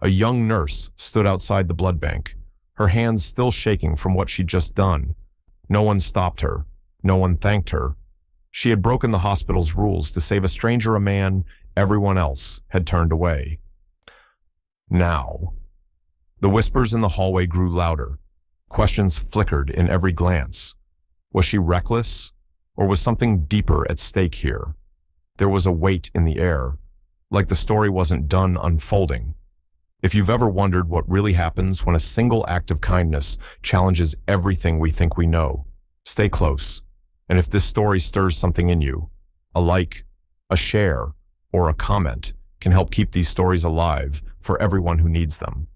A young nurse stood outside the blood bank, her hands still shaking from what she'd just done. No one stopped her. No one thanked her. She had broken the hospital's rules to save a stranger a man everyone else had turned away. Now. The whispers in the hallway grew louder. Questions flickered in every glance. Was she reckless, or was something deeper at stake here? There was a weight in the air, like the story wasn't done unfolding. If you've ever wondered what really happens when a single act of kindness challenges everything we think we know, stay close. And if this story stirs something in you, a like, a share, or a comment can help keep these stories alive for everyone who needs them.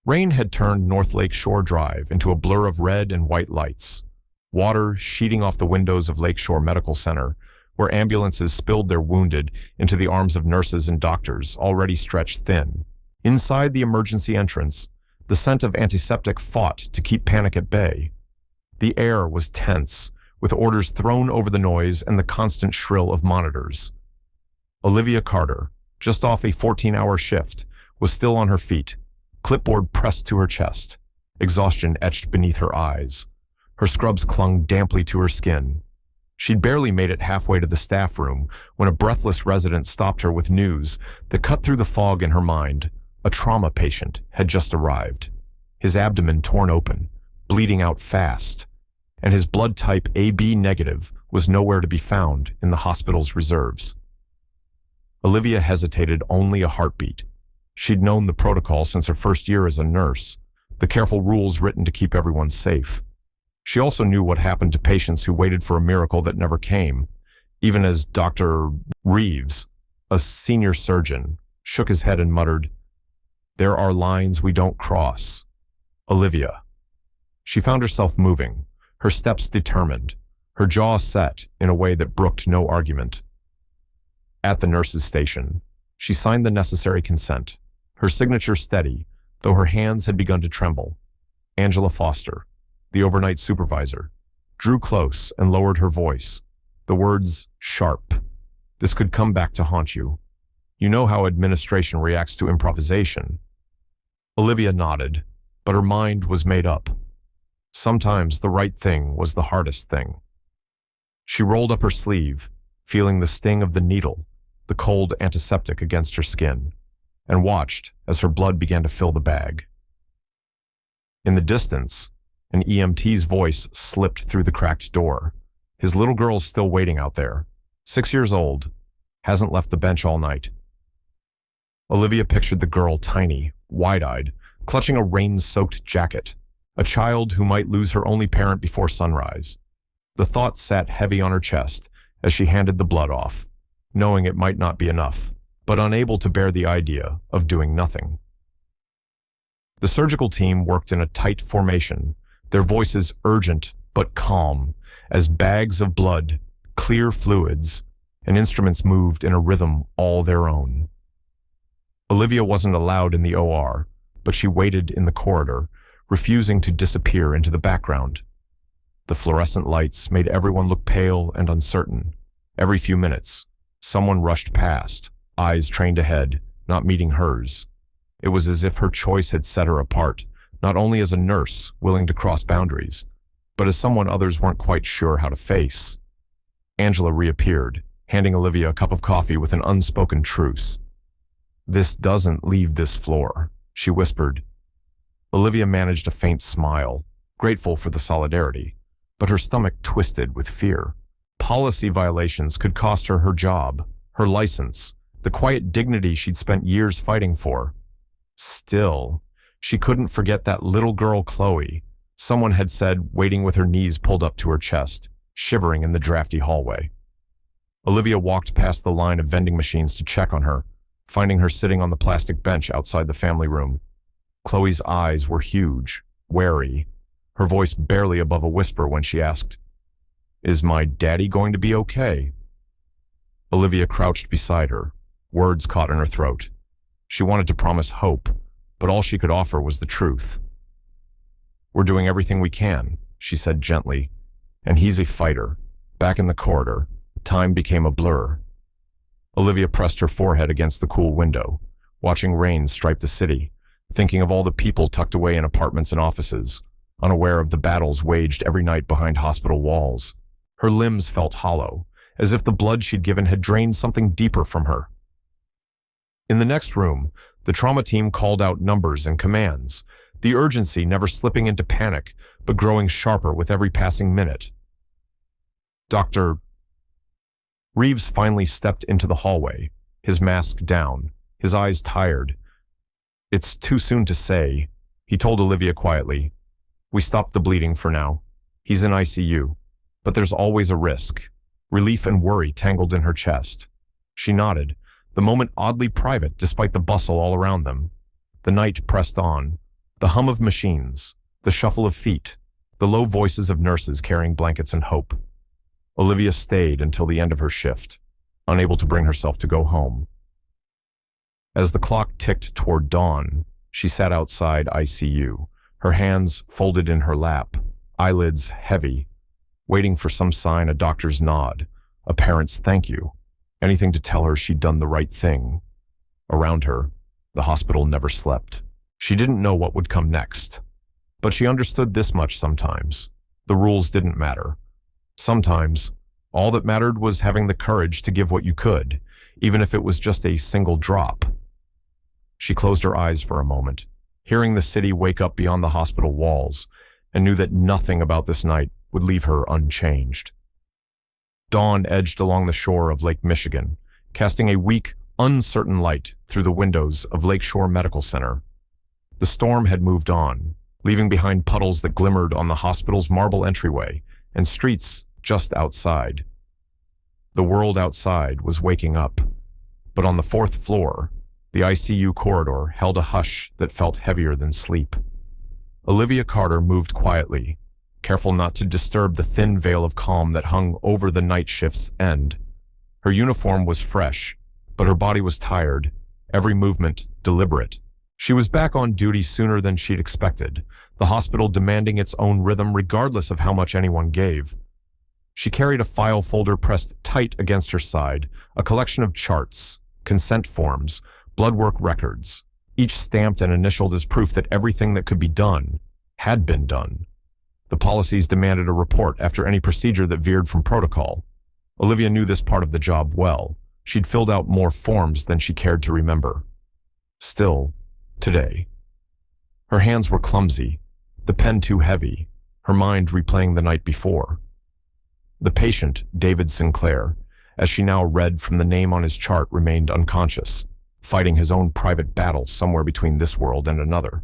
Rain had turned North Lake Shore Drive into a blur of red and white lights. Water sheeting off the windows of Lakeshore Medical Center, where ambulances spilled their wounded into the arms of nurses and doctors already stretched thin. Inside the emergency entrance, the scent of antiseptic fought to keep panic at bay. The air was tense, with orders thrown over the noise and the constant shrill of monitors. Olivia Carter, just off a 14-hour shift, was still on her feet, clipboard pressed to her chest, exhaustion etched beneath her eyes. Her scrubs clung damply to her skin. She'd barely made it halfway to the staff room when a breathless resident stopped her with news that cut through the fog in her mind. A trauma patient had just arrived, his abdomen torn open, bleeding out fast, and his blood type AB negative was nowhere to be found in the hospital's reserves. Olivia hesitated only a heartbeat. She'd known the protocol since her first year as a nurse, the careful rules written to keep everyone safe. She also knew what happened to patients who waited for a miracle that never came, even as Dr. Reeves, a senior surgeon, shook his head and muttered, "There are lines we don't cross." Olivia. She found herself moving, her steps determined, her jaw set in a way that brooked no argument. At the nurse's station, she signed the necessary consent, her signature steady, though her hands had begun to tremble. Angela Foster, the overnight supervisor, drew close and lowered her voice, the words sharp. "This could come back to haunt you. You know how administration reacts to improvisation." Olivia nodded, but her mind was made up. Sometimes the right thing was the hardest thing. She rolled up her sleeve, feeling the sting of the needle, the cold antiseptic against her skin, and watched as her blood began to fill the bag. In the distance, an EMT's voice slipped through the cracked door. His little girl's still waiting out there, 6 years old, hasn't left the bench all night. Olivia pictured the girl tiny, wide-eyed, clutching a rain-soaked jacket, a child who might lose her only parent before sunrise. The thought sat heavy on her chest as she handed the blood off, knowing it might not be enough, but unable to bear the idea of doing nothing. The surgical team worked in a tight formation, their voices urgent but calm, as bags of blood, clear fluids, and instruments moved in a rhythm all their own. Olivia wasn't allowed in the OR, but she waited in the corridor, refusing to disappear into the background. The fluorescent lights made everyone look pale and uncertain. Every few minutes, someone rushed past, eyes trained ahead, not meeting hers. It was as if her choice had set her apart, not only as a nurse willing to cross boundaries, but as someone others weren't quite sure how to face. Angela reappeared, handing Olivia a cup of coffee with an unspoken truce. "This doesn't leave this floor," she whispered. Olivia managed a faint smile, grateful for the solidarity, but her stomach twisted with fear. Policy violations could cost her her job, her license, the quiet dignity she'd spent years fighting for. Still, she couldn't forget that little girl Chloe, someone had said, waiting with her knees pulled up to her chest, shivering in the drafty hallway. Olivia walked past the line of vending machines to check on her, finding her sitting on the plastic bench outside the family room. Chloe's eyes were huge, wary, her voice barely above a whisper when she asked, "Is my daddy going to be okay?" Olivia crouched beside her, words caught in her throat. She wanted to promise hope, but all she could offer was the truth. "We're doing everything we can," she said gently, "and he's a fighter." Back in the corridor, time became a blur. Olivia pressed her forehead against the cool window, watching rain stripe the city, thinking of all the people tucked away in apartments and offices, unaware of the battles waged every night behind hospital walls. Her limbs felt hollow, as if the blood she'd given had drained something deeper from her. In the next room, the trauma team called out numbers and commands, the urgency never slipping into panic, but growing sharper with every passing minute. Dr. Reeves finally stepped into the hallway, his mask down, his eyes tired. "It's too soon to say," he told Olivia quietly. "We stopped the bleeding for now. He's in ICU. But there's always a risk." Relief and worry tangled in her chest. She nodded, the moment oddly private despite the bustle all around them. The night pressed on. The hum of machines, the shuffle of feet, the low voices of nurses carrying blankets and hope. Olivia stayed until the end of her shift, unable to bring herself to go home. As the clock ticked toward dawn, she sat outside ICU, her hands folded in her lap, eyelids heavy, waiting for some sign, a doctor's nod, a parent's thank you, anything to tell her she'd done the right thing. Around her, the hospital never slept. She didn't know what would come next, but she understood this much sometimes. The rules didn't matter. Sometimes, all that mattered was having the courage to give what you could, even if it was just a single drop. She closed her eyes for a moment, hearing the city wake up beyond the hospital walls, and knew that nothing about this night would leave her unchanged. Dawn edged along the shore of Lake Michigan, casting a weak, uncertain light through the windows of Lakeshore Medical Center. The storm had moved on, leaving behind puddles that glimmered on the hospital's marble entryway and streets just outside. The world outside was waking up, but on the fourth floor, the ICU corridor held a hush that felt heavier than sleep. Olivia Carter moved quietly, careful not to disturb the thin veil of calm that hung over the night shift's end. Her uniform was fresh, but her body was tired, every movement deliberate. She was back on duty sooner than she'd expected, the hospital demanding its own rhythm regardless of how much anyone gave. She carried a file folder pressed tight against her side, a collection of charts, consent forms, blood work records, each stamped and initialed as proof that everything that could be done had been done. The policies demanded a report after any procedure that veered from protocol. Olivia knew this part of the job well. She'd filled out more forms than she cared to remember. Still, today, her hands were clumsy, the pen too heavy, her mind replaying the night before. The patient, David Sinclair, as she now read from the name on his chart, remained unconscious, fighting his own private battle somewhere between this world and another.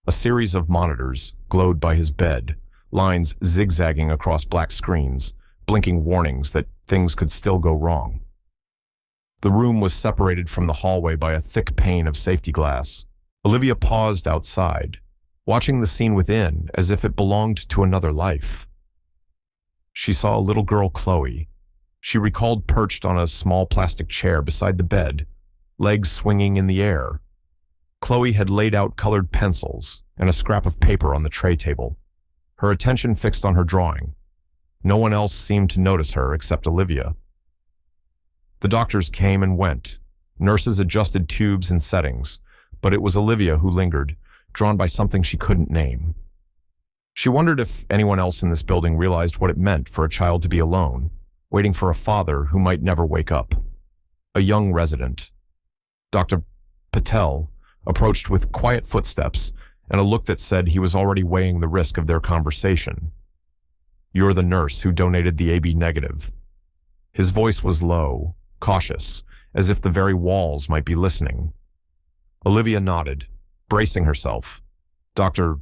A series of monitors glowed by his bed, lines zigzagging across black screens, blinking warnings that things could still go wrong. The room was separated from the hallway by a thick pane of safety glass. Olivia paused outside, watching the scene within as if it belonged to another life. She saw a little girl, Chloe. She recalled perched on a small plastic chair beside the bed, legs swinging in the air. Chloe had laid out colored pencils and a scrap of paper on the tray table, her attention fixed on her drawing. No one else seemed to notice her except Olivia. The doctors came and went. Nurses adjusted tubes and settings, but it was Olivia who lingered, drawn by something she couldn't name. She wondered if anyone else in this building realized what it meant for a child to be alone, waiting for a father who might never wake up. A young resident, Dr. Patel, approached with quiet footsteps and a look that said he was already weighing the risk of their conversation. "You're the nurse who donated the AB negative." His voice was low, cautious, as if the very walls might be listening. Olivia nodded, bracing herself. Dr.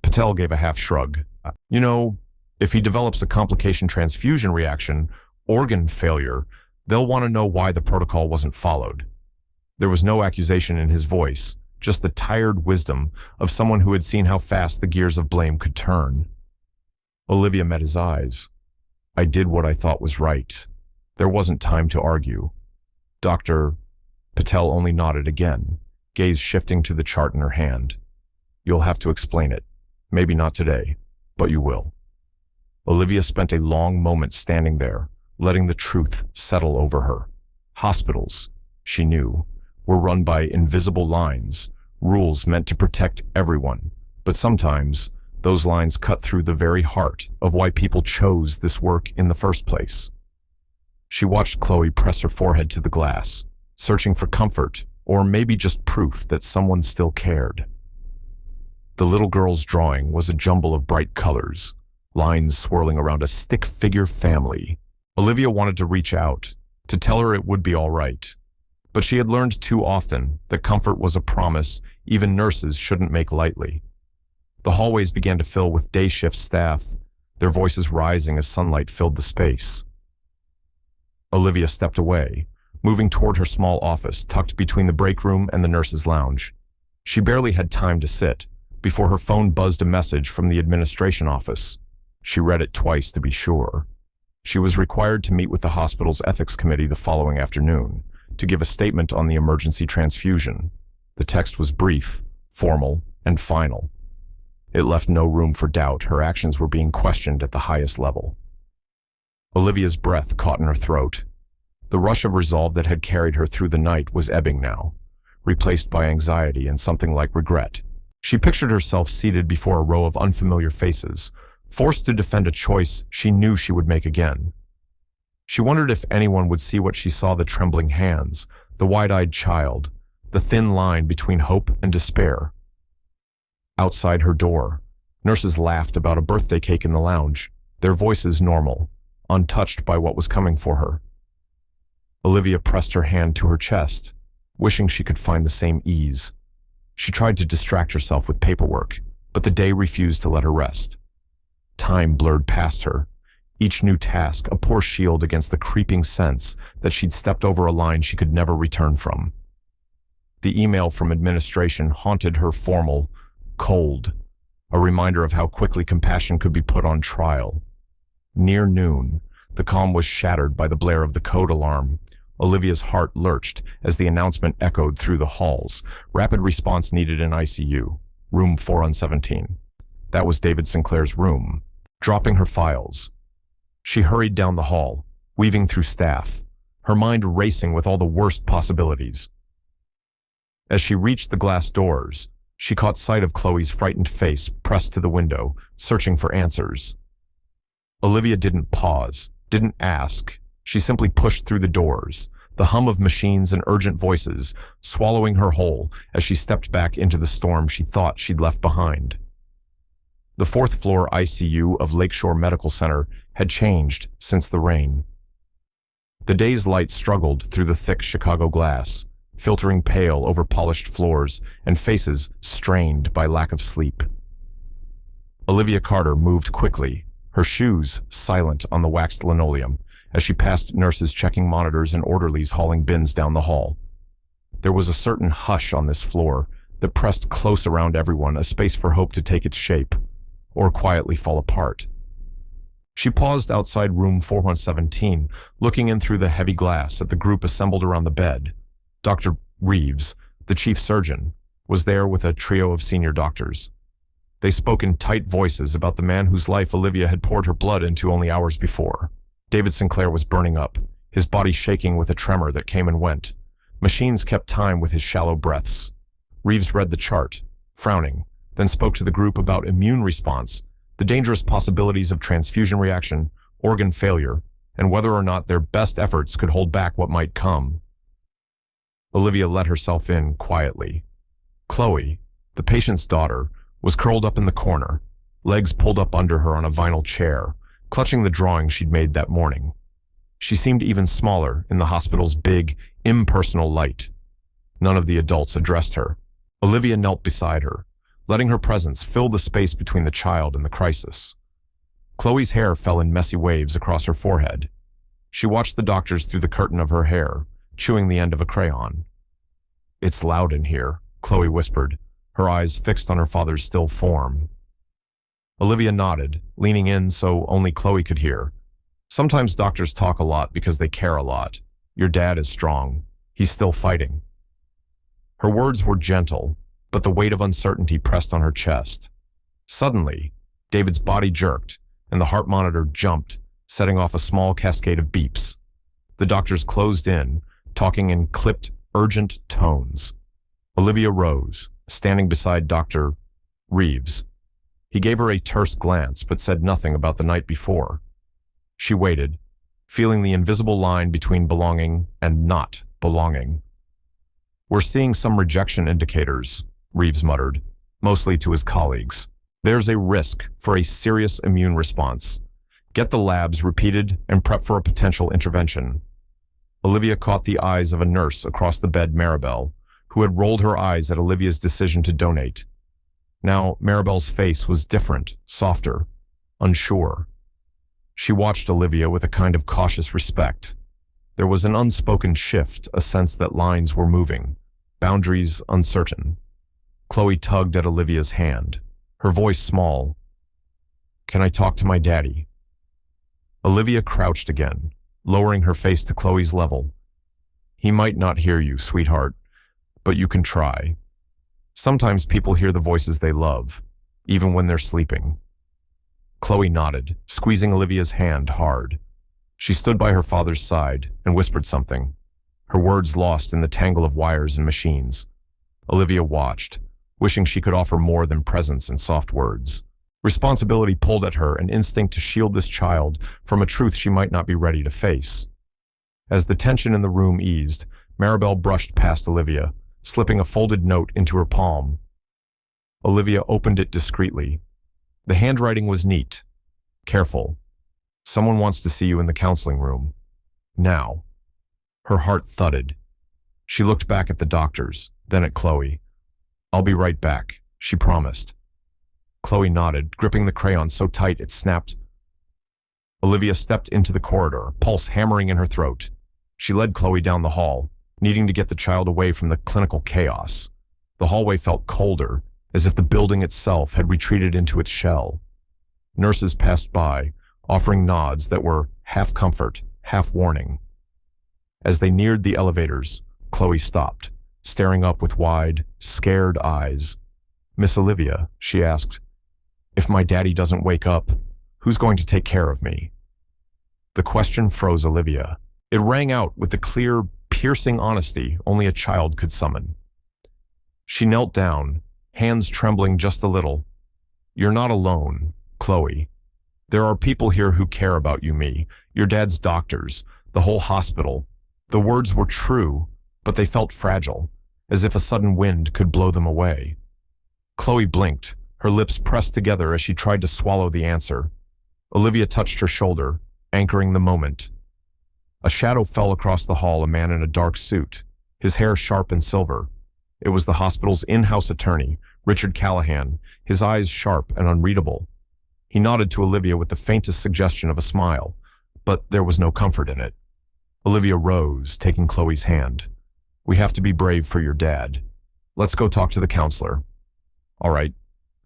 Patel gave a half shrug. "You know, if he develops a complication transfusion reaction, organ failure, they'll want to know why the protocol wasn't followed." There was no accusation in his voice, just the tired wisdom of someone who had seen how fast the gears of blame could turn. Olivia met his eyes. "I did what I thought was right. There wasn't time to argue." Dr. Patel only nodded again, gaze shifting to the chart in her hand. "You'll have to explain it. Maybe not today, but you will." Olivia spent a long moment standing there, letting the truth settle over her. Hospitals, she knew, were run by invisible lines, rules meant to protect everyone. But sometimes, those lines cut through the very heart of why people chose this work in the first place. She watched Chloe press her forehead to the glass, searching for comfort, or maybe just proof that someone still cared. The little girl's drawing was a jumble of bright colors, lines swirling around a stick-figure family. Olivia wanted to reach out, to tell her it would be all right. But she had learned too often that comfort was a promise even nurses shouldn't make lightly. The hallways began to fill with day shift staff, their voices rising as sunlight filled the space. Olivia stepped away, moving toward her small office tucked between the break room and the nurses' lounge. She barely had time to sit before her phone buzzed a message from the administration office. She read it twice to be sure. She was required to meet with the hospital's ethics committee the following afternoon to give a statement on the emergency transfusion. The text was brief, formal, and final. It left no room for doubt. Her actions were being questioned at the highest level. Olivia's breath caught in her throat. The rush of resolve that had carried her through the night was ebbing now, replaced by anxiety and something like regret. She pictured herself seated before a row of unfamiliar faces, forced to defend a choice she knew she would make again. She wondered if anyone would see what she saw: the trembling hands, the wide-eyed child, the thin line between hope and despair. Outside her door, nurses laughed about a birthday cake in the lounge, their voices normal, untouched by what was coming for her. Olivia pressed her hand to her chest, wishing she could find the same ease. She tried to distract herself with paperwork, but the day refused to let her rest. Time blurred past her, each new task a poor shield against the creeping sense that she'd stepped over a line she could never return from. The email from administration haunted her, formal, cold, a reminder of how quickly compassion could be put on trial. Near noon, the calm was shattered by the blare of the code alarm. Olivia's heart lurched as the announcement echoed through the halls. Rapid response needed in ICU, room 417. That was David Sinclair's room. Dropping her files, she hurried down the hall, weaving through staff, her mind racing with all the worst possibilities. As she reached the glass doors, she caught sight of Chloe's frightened face pressed to the window, searching for answers. Olivia didn't pause, didn't ask. She simply pushed through the doors, the hum of machines and urgent voices swallowing her whole as she stepped back into the storm she thought she'd left behind. The fourth-floor ICU of Lakeshore Medical Center had changed since the rain. The day's light struggled through the thick Chicago glass, filtering pale over polished floors and faces strained by lack of sleep. Olivia Carter moved quickly, her shoes silent on the waxed linoleum, as she passed nurses checking monitors and orderlies hauling bins down the hall. There was a certain hush on this floor that pressed close around everyone, a space for hope to take its shape, or quietly fall apart. She paused outside room 417, looking in through the heavy glass at the group assembled around the bed. Dr. Reeves, the chief surgeon, was there with a trio of senior doctors. They spoke in tight voices about the man whose life Olivia had poured her blood into only hours before. David Sinclair was burning up, his body shaking with a tremor that came and went. Machines kept time with his shallow breaths. Reeves read the chart, frowning, then spoke to the group about immune response, the dangerous possibilities of transfusion reaction, organ failure, and whether or not their best efforts could hold back what might come. Olivia let herself in quietly. Chloe, the patient's daughter, was curled up in the corner, legs pulled up under her on a vinyl chair, clutching the drawing she'd made that morning. She seemed even smaller in the hospital's big, impersonal light. None of the adults addressed her. Olivia knelt beside her, letting her presence fill the space between the child and the crisis. Chloe's hair fell in messy waves across her forehead. She watched the doctors through the curtain of her hair, chewing the end of a crayon. "It's loud in here," Chloe whispered, her eyes fixed on her father's still form. Olivia nodded, leaning in so only Chloe could hear. "Sometimes doctors talk a lot because they care a lot. Your dad is strong. He's still fighting." Her words were gentle, but the weight of uncertainty pressed on her chest. Suddenly, David's body jerked, and the heart monitor jumped, setting off a small cascade of beeps. The doctors closed in, talking in clipped, urgent tones. Olivia rose, standing beside Dr. Reeves. He gave her a terse glance but said nothing about the night before. She waited, feeling the invisible line between belonging and not belonging. "We're seeing some rejection indicators," Reeves muttered, mostly to his colleagues. "There's a risk for a serious immune response. Get the labs repeated and prep for a potential intervention." Olivia caught the eyes of a nurse across the bed, Maribel, who had rolled her eyes at Olivia's decision to donate. Now, Maribel's face was different, softer, unsure. She watched Olivia with a kind of cautious respect. There was an unspoken shift, a sense that lines were moving, boundaries uncertain. Chloe tugged at Olivia's hand, her voice small. "Can I talk to my daddy?" Olivia crouched again, lowering her face to Chloe's level. "He might not hear you, sweetheart, but you can try. Sometimes people hear the voices they love, even when they're sleeping." Chloe nodded, squeezing Olivia's hand hard. She stood by her father's side and whispered something, her words lost in the tangle of wires and machines. Olivia watched, wishing she could offer more than presence and soft words. Responsibility pulled at her, an instinct to shield this child from a truth she might not be ready to face. As the tension in the room eased, Maribel brushed past Olivia, slipping a folded note into her palm. Olivia opened it discreetly. The handwriting was neat. Careful. "Someone wants to see you in the counseling room. Now." Her heart thudded. She looked back at the doctors, then at Chloe. "I'll be right back," she promised. Chloe nodded, gripping the crayon so tight it snapped. Olivia stepped into the corridor, pulse hammering in her throat. She led Chloe down the hall, needing to get the child away from the clinical chaos. The hallway felt colder, as if the building itself had retreated into its shell. Nurses passed by, offering nods that were half comfort, half warning. As they neared the elevators, Chloe stopped, staring up with wide, scared eyes. "Miss Olivia," she asked, "if my daddy doesn't wake up, who's going to take care of me?" The question froze Olivia. It rang out with the clear, piercing honesty only a child could summon. She knelt down, hands trembling just a little. "You're not alone, Chloe. There are people here who care about you, me, your dad's doctors, the whole hospital." The words were true, but they felt fragile, as if a sudden wind could blow them away. Chloe blinked, her lips pressed together as she tried to swallow the answer. Olivia touched her shoulder, anchoring the moment. A shadow fell across the hall, a man in a dark suit, his hair sharp and silver. It was the hospital's in-house attorney, Richard Callahan, his eyes sharp and unreadable. He nodded to Olivia with the faintest suggestion of a smile, but there was no comfort in it. Olivia rose, taking Chloe's hand. "We have to be brave for your dad. Let's go talk to the counselor." "All right."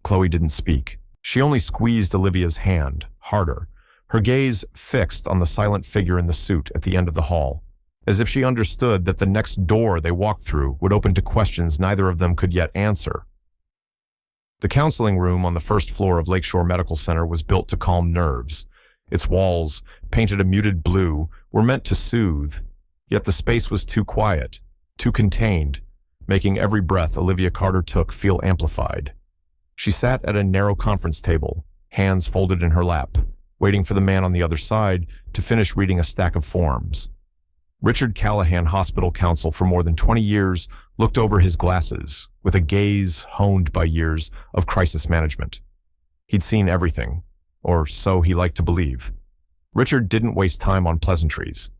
Chloe didn't speak. She only squeezed Olivia's hand, harder, her gaze fixed on the silent figure in the suit at the end of the hall, as if she understood that the next door they walked through would open to questions neither of them could yet answer. The counseling room on the first floor of Lakeshore Medical Center was built to calm nerves. Its walls, painted a muted blue, were meant to soothe, yet the space was too quiet, too contained, making every breath Olivia Carter took feel amplified. She sat at a narrow conference table, hands folded in her lap, waiting for the man on the other side to finish reading a stack of forms. Richard Callahan, hospital counsel for more than 20 years, looked over his glasses, with a gaze honed by years of crisis management. He'd seen everything, or so he liked to believe. Richard didn't waste time on pleasantries.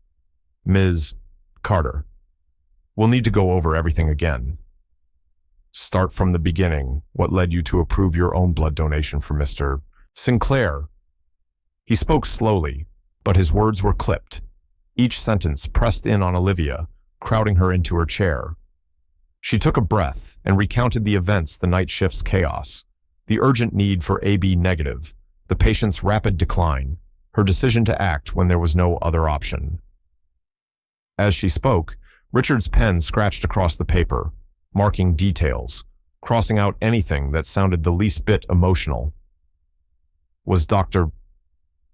"Ms. Carter, we'll need to go over everything again. Start from the beginning, what led you to approve your own blood donation for Mr. Sinclair." He spoke slowly, but his words were clipped. Each sentence pressed in on Olivia, crowding her into her chair. She took a breath and recounted the events, the night shift's chaos, the urgent need for AB negative, the patient's rapid decline, her decision to act when there was no other option. As she spoke, Richard's pen scratched across the paper, marking details, crossing out anything that sounded the least bit emotional. "Was Dr.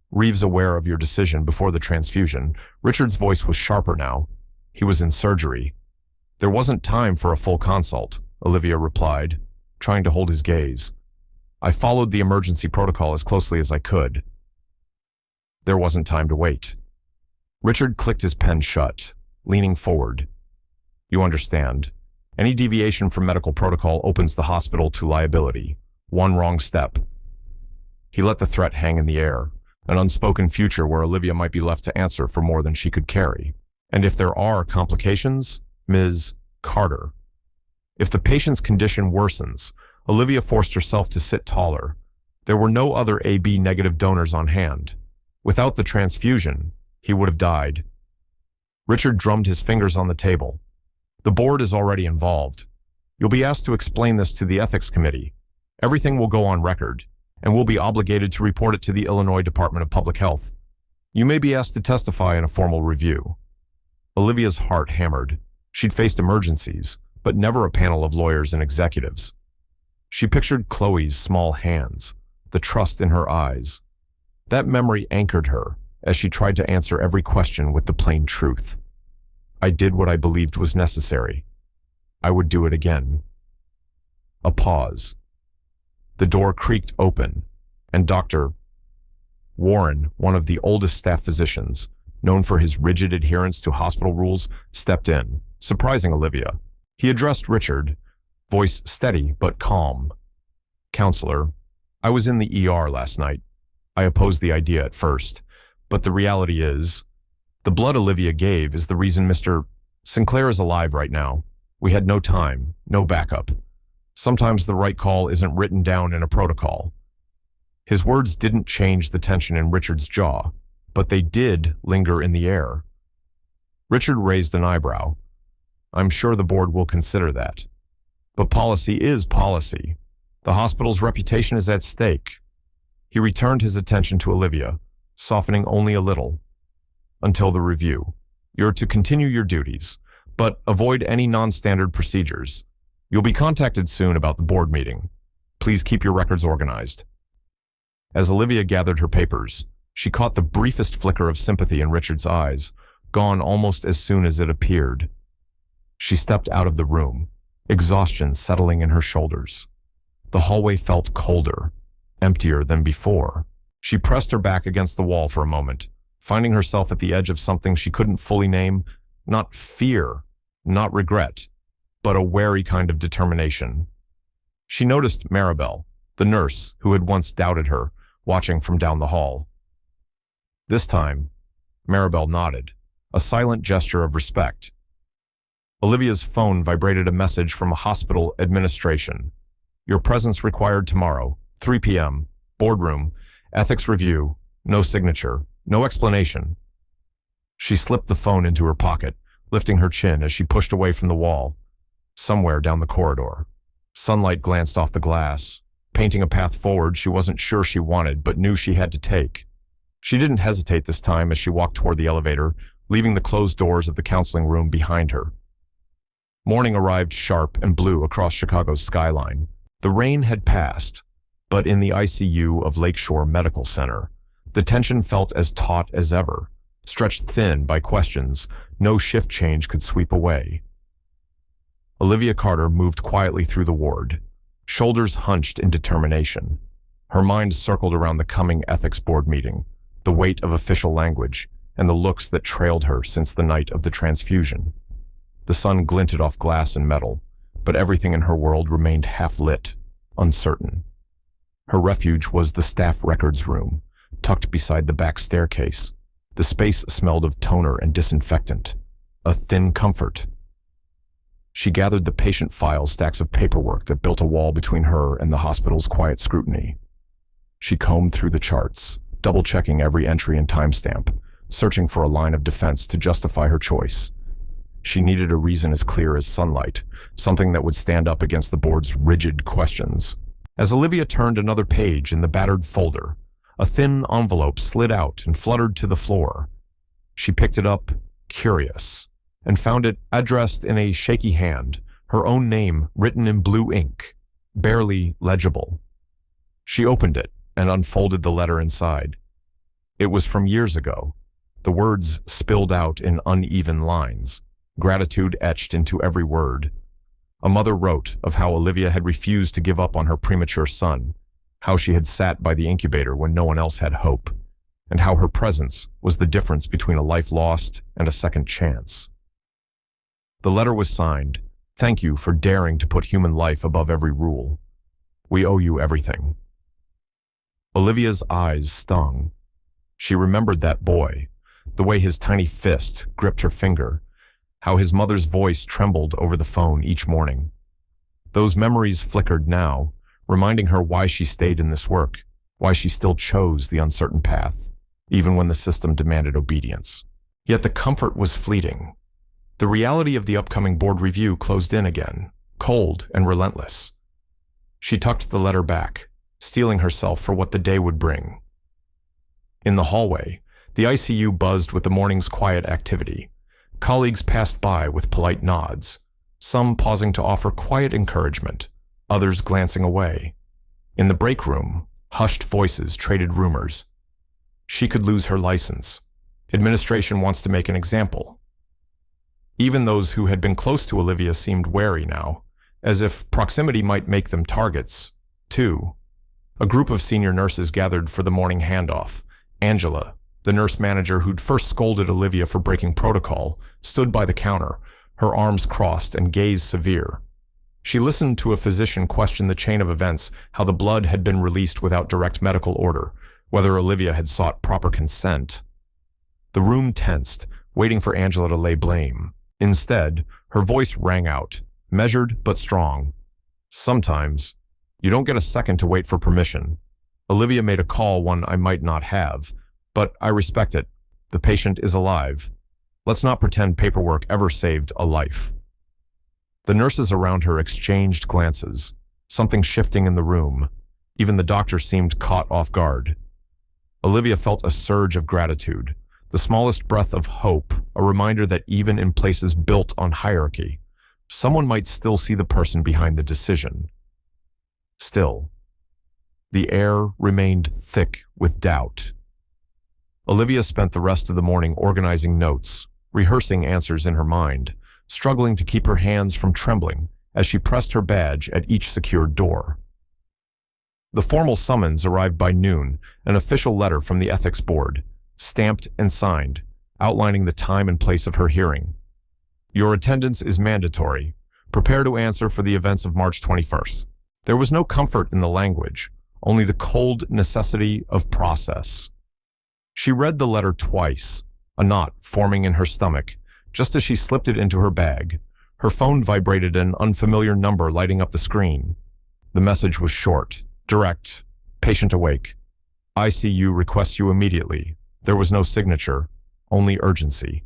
Reeves aware of your decision before the transfusion?" Richard's voice was sharper now. "He was in surgery." There wasn't time for a full consult, Olivia replied, trying to hold his gaze. I followed the emergency protocol as closely as I could. There wasn't time to wait. Richard clicked his pen shut, leaning forward. You understand. Any deviation from medical protocol opens the hospital to liability. One wrong step. He let the threat hang in the air, an unspoken future where Olivia might be left to answer for more than she could carry. And if there are complications, Ms. Carter. If the patient's condition worsens, Olivia forced herself to sit taller. There were no other AB negative donors on hand. Without the transfusion, he would have died. Richard drummed his fingers on the table. The board is already involved. You'll be asked to explain this to the ethics committee. Everything will go on record, and we'll be obligated to report it to the Illinois Department of Public Health. You may be asked to testify in a formal review. Olivia's heart hammered. She'd faced emergencies, but never a panel of lawyers and executives. She pictured Chloe's small hands, the trust in her eyes. That memory anchored her as she tried to answer every question with the plain truth. I did what I believed was necessary. I would do it again. A pause. The door creaked open, and Dr. Warren, one of the oldest staff physicians, known for his rigid adherence to hospital rules, stepped in, surprising Olivia. He addressed Richard, voice steady but calm. Counselor, I was in the ER last night. I opposed the idea at first, but the reality is, the blood Olivia gave is the reason Mr. Sinclair is alive right now. We had no time, no backup. Sometimes the right call isn't written down in a protocol. His words didn't change the tension in Richard's jaw, but they did linger in the air. Richard raised an eyebrow. I'm sure the board will consider that. But policy is policy. The hospital's reputation is at stake. He returned his attention to Olivia, softening only a little. Until the review. You're to continue your duties, but avoid any non-standard procedures. You'll be contacted soon about the board meeting. Please keep your records organized. As Olivia gathered her papers, she caught the briefest flicker of sympathy in Richard's eyes, gone almost as soon as it appeared. She stepped out of the room, exhaustion settling in her shoulders. The hallway felt colder, emptier than before. She pressed her back against the wall for a moment, finding herself at the edge of something she couldn't fully name, not fear, not regret, but a wary kind of determination. She noticed Maribel, the nurse who had once doubted her, watching from down the hall. This time, Maribel nodded, a silent gesture of respect. Olivia's phone vibrated a message from hospital administration. Your presence required tomorrow, 3 p.m., boardroom, ethics review, no signature, no explanation. She slipped the phone into her pocket, lifting her chin as she pushed away from the wall. Somewhere down the corridor, sunlight glanced off the glass, painting a path forward she wasn't sure she wanted but knew she had to take. She didn't hesitate this time as she walked toward the elevator, leaving the closed doors of the counseling room behind her. Morning arrived sharp and blue across Chicago's skyline. The rain had passed, but in the ICU of Lakeshore Medical Center, the tension felt as taut as ever, stretched thin by questions no shift change could sweep away. Olivia Carter moved quietly through the ward, shoulders hunched in determination. Her mind circled around the coming ethics board meeting, the weight of official language, and the looks that trailed her since the night of the transfusion. The sun glinted off glass and metal, but everything in her world remained half-lit, uncertain. Her refuge was the staff records room, tucked beside the back staircase. The space smelled of toner and disinfectant, a thin comfort. She gathered the patient file stacks of paperwork that built a wall between her and the hospital's quiet scrutiny. She combed through the charts, double-checking every entry and timestamp, searching for a line of defense to justify her choice. She needed a reason as clear as sunlight, something that would stand up against the board's rigid questions. As Olivia turned another page in the battered folder, a thin envelope slid out and fluttered to the floor. She picked it up, curious, and found it addressed in a shaky hand, her own name written in blue ink, barely legible. She opened it and unfolded the letter inside. It was from years ago. The words spilled out in uneven lines, gratitude etched into every word. A mother wrote of how Olivia had refused to give up on her premature son, how she had sat by the incubator when no one else had hope, and how her presence was the difference between a life lost and a second chance. The letter was signed, "Thank you for daring to put human life above every rule. We owe you everything." Olivia's eyes stung. She remembered that boy, the way his tiny fist gripped her finger, how his mother's voice trembled over the phone each morning. Those memories flickered now, reminding her why she stayed in this work, why she still chose the uncertain path, even when the system demanded obedience. Yet the comfort was fleeting. The reality of the upcoming board review closed in again, cold and relentless. She tucked the letter back, steeling herself for what the day would bring. In the hallway, the ICU buzzed with the morning's quiet activity. Colleagues passed by with polite nods, some pausing to offer quiet encouragement, others glancing away. In the break room, hushed voices traded rumors. She could lose her license. Administration wants to make an example. Even those who had been close to Olivia seemed wary now, as if proximity might make them targets, too. A group of senior nurses gathered for the morning handoff. Angela, the nurse manager who'd first scolded Olivia for breaking protocol, stood by the counter, her arms crossed and gaze severe. She listened to a physician question the chain of events, how the blood had been released without direct medical order, whether Olivia had sought proper consent. The room tensed, waiting for Angela to lay blame. Instead, her voice rang out, measured but strong. "Sometimes, you don't get a second to wait for permission. Olivia made a call one I might not have, but I respect it. The patient is alive. Let's not pretend paperwork ever saved a life." The nurses around her exchanged glances, something shifting in the room. Even the doctor seemed caught off guard. Olivia felt a surge of gratitude, the smallest breath of hope, a reminder that even in places built on hierarchy, someone might still see the person behind the decision. Still, the air remained thick with doubt. Olivia spent the rest of the morning organizing notes, rehearsing answers in her mind, struggling to keep her hands from trembling as she pressed her badge at each secured door. The formal summons arrived by noon, an official letter from the ethics board, stamped and signed, outlining the time and place of her hearing. "Your attendance is mandatory. Prepare to answer for the events of March 21st. There was no comfort in the language, only the cold necessity of process. She read the letter twice, a knot forming in her stomach, just as she slipped it into her bag. Her phone vibrated, an unfamiliar number lighting up the screen. The message was short, direct, patient awake. ICU requests you immediately. There was no signature, only urgency.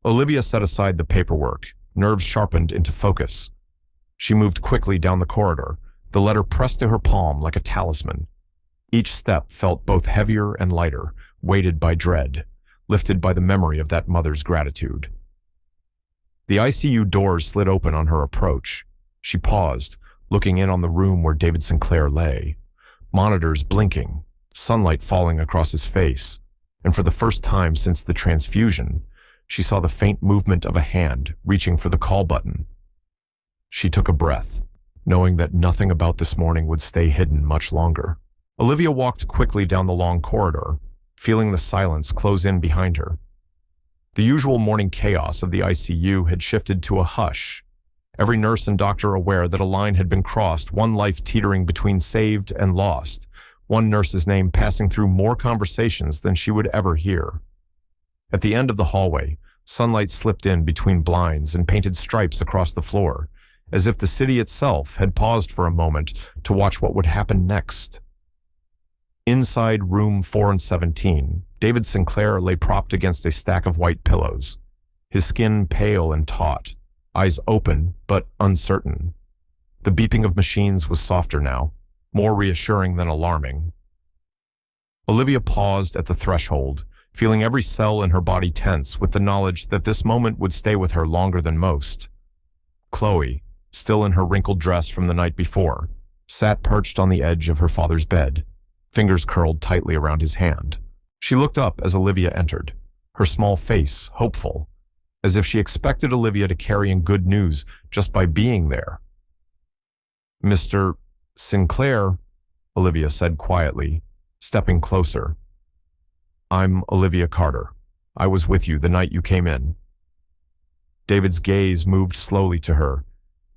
Olivia set aside the paperwork, nerves sharpened into focus. She moved quickly down the corridor, the letter pressed to her palm like a talisman. Each step felt both heavier and lighter, weighted by dread, lifted by the memory of that mother's gratitude. The ICU doors slid open on her approach. She paused, looking in on the room where David Sinclair lay. Monitors blinking, sunlight falling across his face, and for the first time since the transfusion, she saw the faint movement of a hand reaching for the call button. She took a breath, knowing that nothing about this morning would stay hidden much longer. Olivia walked quickly down the long corridor, feeling the silence close in behind her. The usual morning chaos of the ICU had shifted to a hush, every nurse and doctor aware that a line had been crossed, one life teetering between saved and lost, one nurse's name passing through more conversations than she would ever hear. At the end of the hallway, sunlight slipped in between blinds and painted stripes across the floor, as if the city itself had paused for a moment to watch what would happen next. Inside room 417, David Sinclair lay propped against a stack of white pillows, his skin pale and taut, eyes open but uncertain. The beeping of machines was softer now, more reassuring than alarming. Olivia paused at the threshold, feeling every cell in her body tense with the knowledge that this moment would stay with her longer than most. Chloe, still in her wrinkled dress from the night before, sat perched on the edge of her father's bed, fingers curled tightly around his hand. She looked up as Olivia entered, her small face hopeful, as if she expected Olivia to carry in good news just by being there. "Mr. Sinclair," Olivia said quietly, stepping closer. "I'm Olivia Carter. I was with you the night you came in." David's gaze moved slowly to her,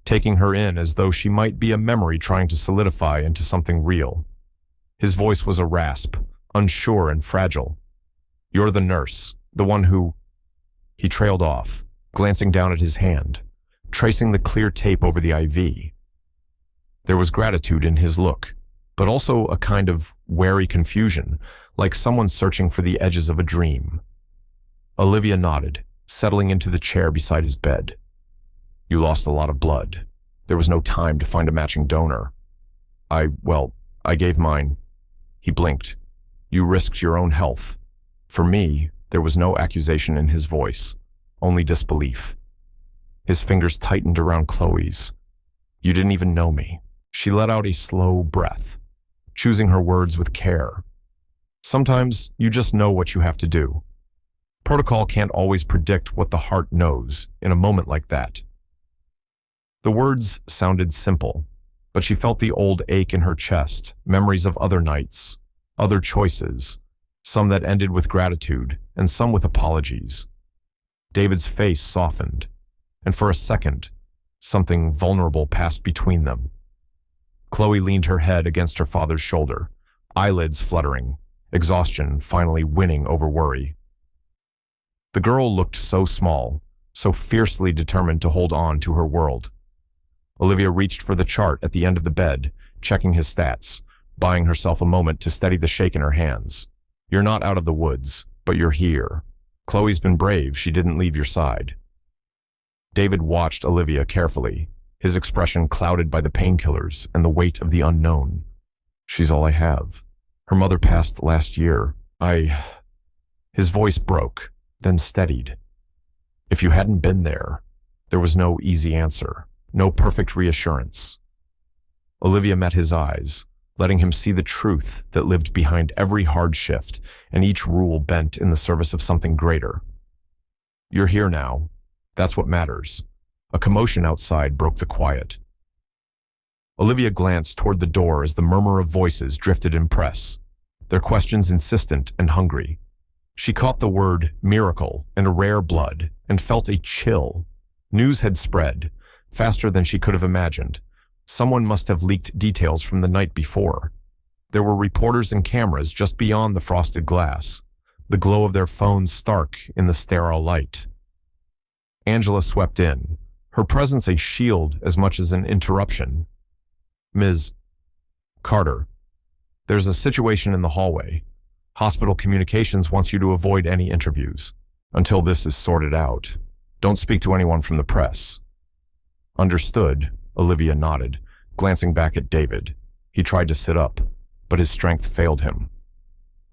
taking her in as though she might be a memory trying to solidify into something real. His voice was a rasp, unsure and fragile. "You're the nurse, the one who—" He trailed off, glancing down at his hand, tracing the clear tape over the IV. There was gratitude in his look, but also a kind of wary confusion, like someone searching for the edges of a dream. Olivia nodded, settling into the chair beside his bed. "You lost a lot of blood. There was no time to find a matching donor. I gave mine." He blinked. "You risked your own health." For me, there was no accusation in his voice, only disbelief. His fingers tightened around Chloe's. "You didn't even know me." She let out a slow breath, choosing her words with care. Sometimes you just know what you have to do. Protocol can't always predict what the heart knows in a moment like that. The words sounded simple, but she felt the old ache in her chest, memories of other nights, other choices, some that ended with gratitude and some with apologies. David's face softened, and for a second, something vulnerable passed between them. Chloe leaned her head against her father's shoulder, eyelids fluttering, exhaustion finally winning over worry. The girl looked so small, so fiercely determined to hold on to her world. Olivia reached for the chart at the end of the bed, checking his stats, buying herself a moment to steady the shake in her hands. "You're not out of the woods, but you're here. Chloe's been brave, she didn't leave your side." David watched Olivia carefully, his expression clouded by the painkillers and the weight of the unknown. "She's all I have. Her mother passed last year. His voice broke, then steadied. "If you hadn't been there," there was no easy answer, no perfect reassurance. Olivia met his eyes, letting him see the truth that lived behind every hard shift and each rule bent in the service of something greater. "You're here now. That's what matters." A commotion outside broke the quiet. Olivia glanced toward the door as the murmur of voices drifted in press, their questions insistent and hungry. She caught the word miracle and rare blood and felt a chill. News had spread, faster than she could have imagined. Someone must have leaked details from the night before. There were reporters and cameras just beyond the frosted glass, the glow of their phones stark in the sterile light. Angela swept in, her presence a shield as much as an interruption. "Ms. Carter, there's a situation in the hallway. Hospital communications wants you to avoid any interviews until this is sorted out. Don't speak to anyone from the press." "Understood," Olivia nodded, glancing back at David. He tried to sit up, but his strength failed him.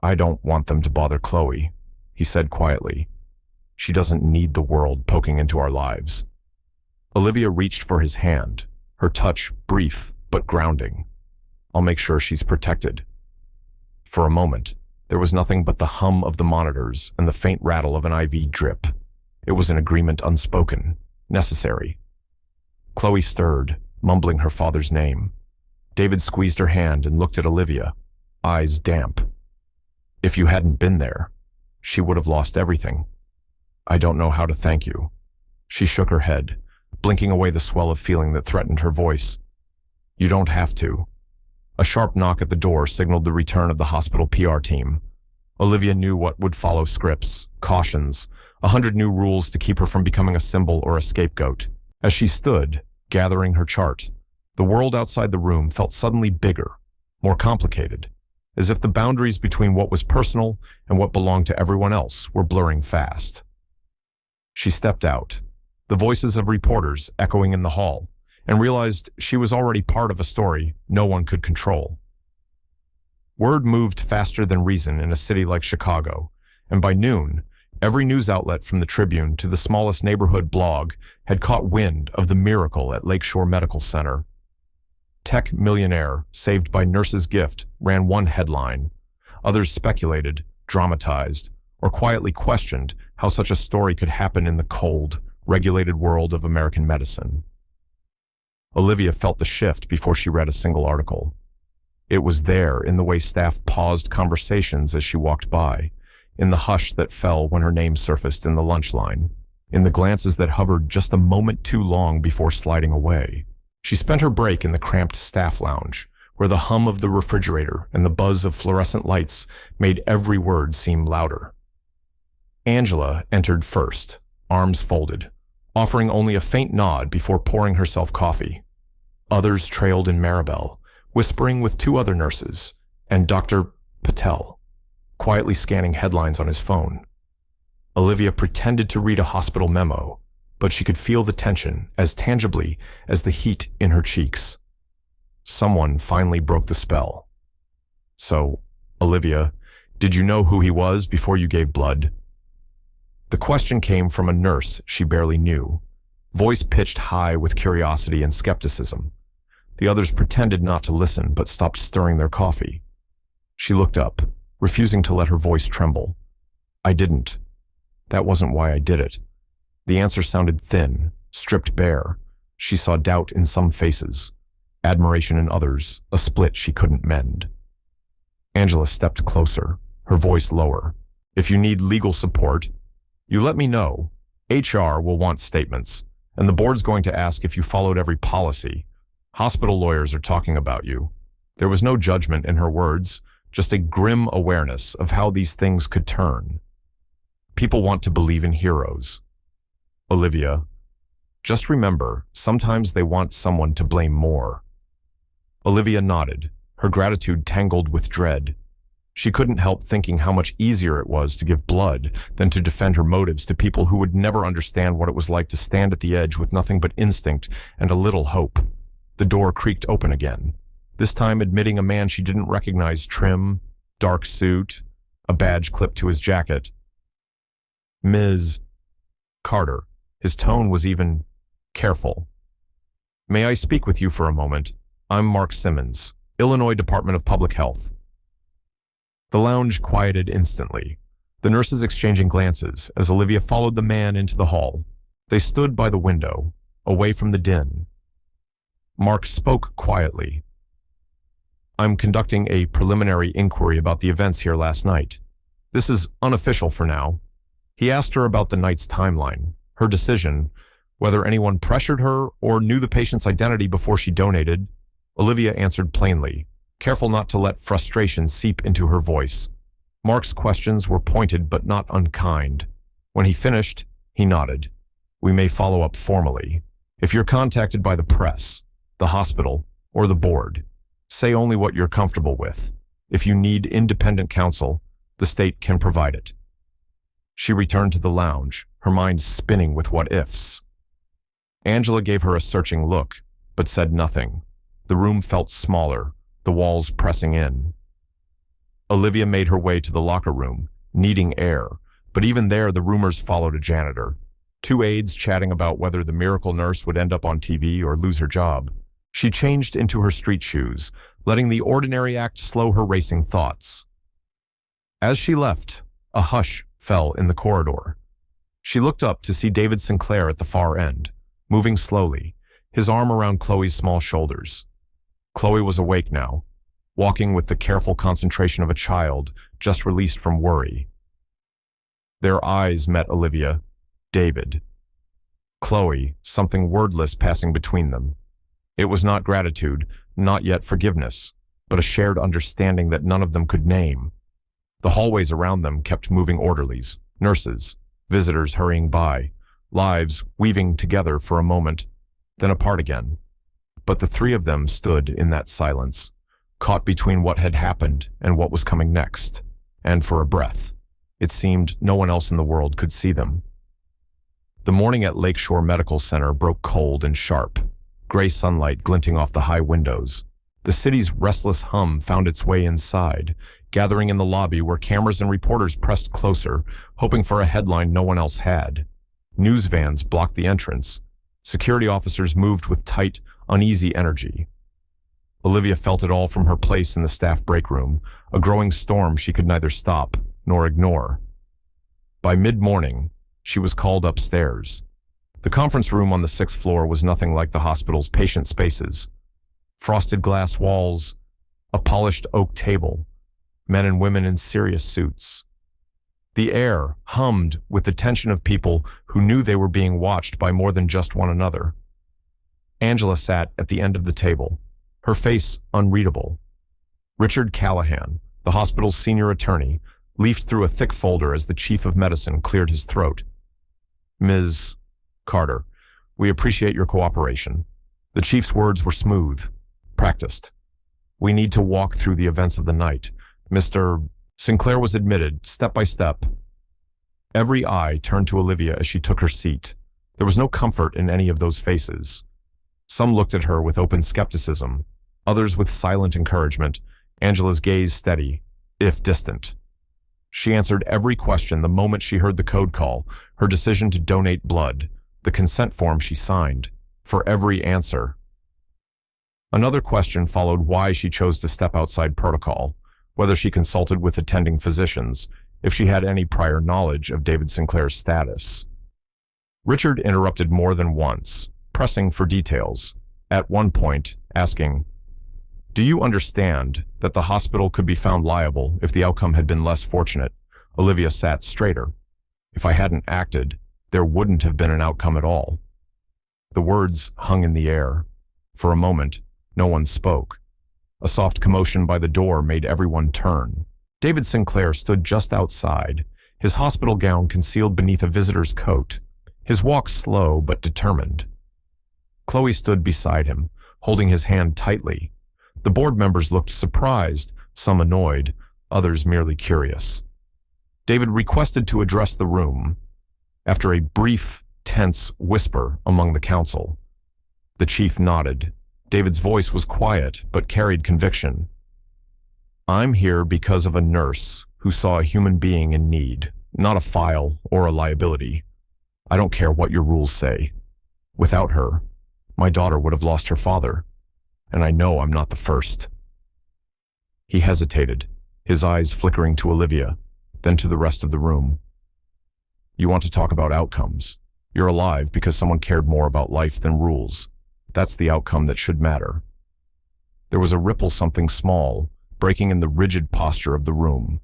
"I don't want them to bother Chloe," he said quietly. "She doesn't need the world poking into our lives." Olivia reached for his hand, her touch brief but grounding. "I'll make sure she's protected." For a moment, there was nothing but the hum of the monitors and the faint rattle of an IV drip. It was an agreement unspoken, necessary. Chloe stirred, mumbling her father's name. David squeezed her hand and looked at Olivia, eyes damp. "If you hadn't been there, she would have lost everything. I don't know how to thank you." She shook her head, blinking away the swell of feeling that threatened her voice. "You don't have to." A sharp knock at the door signaled the return of the hospital PR team. Olivia knew what would follow: scripts, cautions, 100 new rules to keep her from becoming a symbol or a scapegoat. As she stood, gathering her chart, the world outside the room felt suddenly bigger, more complicated, as if the boundaries between what was personal and what belonged to everyone else were blurring fast. She stepped out, the voices of reporters echoing in the hall, and realized she was already part of a story no one could control. Word moved faster than reason in a city like Chicago, and by noon, every news outlet from the Tribune to the smallest neighborhood blog had caught wind of the miracle at Lakeshore Medical Center. Tech Millionaire, saved by nurse's gift, ran one headline. Others speculated, dramatized, or quietly questioned how such a story could happen in the cold, regulated world of American medicine. Olivia felt the shift before she read a single article. It was there in the way staff paused conversations as she walked by, in the hush that fell when her name surfaced in the lunch line, in the glances that hovered just a moment too long before sliding away. She spent her break in the cramped staff lounge, where the hum of the refrigerator and the buzz of fluorescent lights made every word seem louder. Angela entered first, arms folded, offering only a faint nod before pouring herself coffee. Others trailed in Maribel, whispering with two other nurses, and Dr. Patel, quietly scanning headlines on his phone. Olivia pretended to read a hospital memo, but she could feel the tension as tangibly as the heat in her cheeks. Someone finally broke the spell. "So, Olivia, did you know who he was before you gave blood?" The question came from a nurse she barely knew, voice pitched high with curiosity and skepticism. The others pretended not to listen but stopped stirring their coffee. She looked up, refusing to let her voice tremble. "I didn't. That wasn't why I did it." The answer sounded thin, stripped bare. She saw doubt in some faces, admiration in others, a split she couldn't mend. Angela stepped closer, her voice lower. "If you need legal support, you let me know. HR will want statements, and the board's going to ask if you followed every policy. Hospital lawyers are talking about you." There was no judgment in her words, just a grim awareness of how these things could turn. People want to believe in heroes. "Olivia, just remember, sometimes they want someone to blame more." Olivia nodded, her gratitude tangled with dread. She couldn't help thinking how much easier it was to give blood than to defend her motives to people who would never understand what it was like to stand at the edge with nothing but instinct and a little hope. The door creaked open again, this time admitting a man she didn't recognize, trim, dark suit, a badge clipped to his jacket. "Ms. Carter." His tone was even careful. "May I speak with you for a moment? I'm Mark Simmons, Illinois Department of Public Health." The lounge quieted instantly, the nurses exchanging glances as Olivia followed the man into the hall. They stood by the window, away from the din. Mark spoke quietly. "I'm conducting a preliminary inquiry about the events here last night. This is unofficial for now." He asked her about the night's timeline, her decision, whether anyone pressured her or knew the patient's identity before she donated. Olivia answered plainly, careful not to let frustration seep into her voice. Mark's questions were pointed but not unkind. When he finished, he nodded. "We may follow up formally. If you're contacted by the press, the hospital, or the board, say only what you're comfortable with. If you need independent counsel, the state can provide it." She returned to the lounge, her mind spinning with what-ifs. Angela gave her a searching look, but said nothing. The room felt smaller, the walls pressing in. Olivia made her way to the locker room, needing air, but even there the rumors followed a janitor. Two aides chatting about whether the miracle nurse would end up on TV or lose her job. She changed into her street shoes, letting the ordinary act slow her racing thoughts. As she left, a hush fell in the corridor. She looked up to see David Sinclair at the far end, moving slowly, his arm around Chloe's small shoulders. Chloe was awake now, walking with the careful concentration of a child just released from worry. Their eyes met Olivia, David. Chloe, something wordless passing between them. It was not gratitude, not yet forgiveness, but a shared understanding that none of them could name. The hallways around them kept moving orderlies, nurses, visitors hurrying by, lives weaving together for a moment, then apart again. But the three of them stood in that silence, caught between what had happened and what was coming next, and for a breath, it seemed no one else in the world could see them. The morning at Lakeshore Medical Center broke cold and sharp, gray sunlight glinting off the high windows. The city's restless hum found its way inside, gathering in the lobby where cameras and reporters pressed closer, hoping for a headline no one else had. News vans blocked the entrance. Security officers moved with tight, uneasy energy. Olivia felt it all from her place in the staff break room, a growing storm she could neither stop nor ignore. By mid-morning, she was called upstairs. The conference room on the 6th floor was nothing like the hospital's patient spaces. Frosted glass walls, a polished oak table, men and women in serious suits. The air hummed with the tension of people who knew they were being watched by more than just one another. Angela sat at the end of the table, her face unreadable. Richard Callahan, the hospital's senior attorney, leafed through a thick folder as the chief of medicine cleared his throat. Ms. Carter, we appreciate your cooperation. The chief's words were smooth, practiced. We need to walk through the events of the night. Mr. Sinclair was admitted, step by step. Every eye turned to Olivia as she took her seat. There was no comfort in any of those faces. Some looked at her with open skepticism, others with silent encouragement, Angela's gaze steady, if distant. She answered every question the moment she heard the code call, her decision to donate blood, the consent form she signed, for every answer. Another question followed why she chose to step outside protocol, whether she consulted with attending physicians, if she had any prior knowledge of David Sinclair's status. Richard interrupted more than once, pressing for details, at one point asking, "Do you understand that the hospital could be found liable if the outcome had been less fortunate?" Olivia sat straighter. "If I hadn't acted, there wouldn't have been an outcome at all." The words hung in the air. For a moment, no one spoke. A soft commotion by the door made everyone turn. David Sinclair stood just outside, his hospital gown concealed beneath a visitor's coat, his walk slow but determined. Chloe stood beside him, holding his hand tightly. The board members looked surprised, some annoyed, others merely curious. David requested to address the room. After a brief, tense whisper among the council, the chief nodded. David's voice was quiet, but carried conviction. "I'm here because of a nurse who saw a human being in need, not a file or a liability. I don't care what your rules say. Without her, my daughter would have lost her father, and I know I'm not the first." He hesitated, his eyes flickering to Olivia, then to the rest of the room. "You want to talk about outcomes. You're alive because someone cared more about life than rules. That's the outcome that should matter." There was a ripple, something small, breaking in the rigid posture of the room.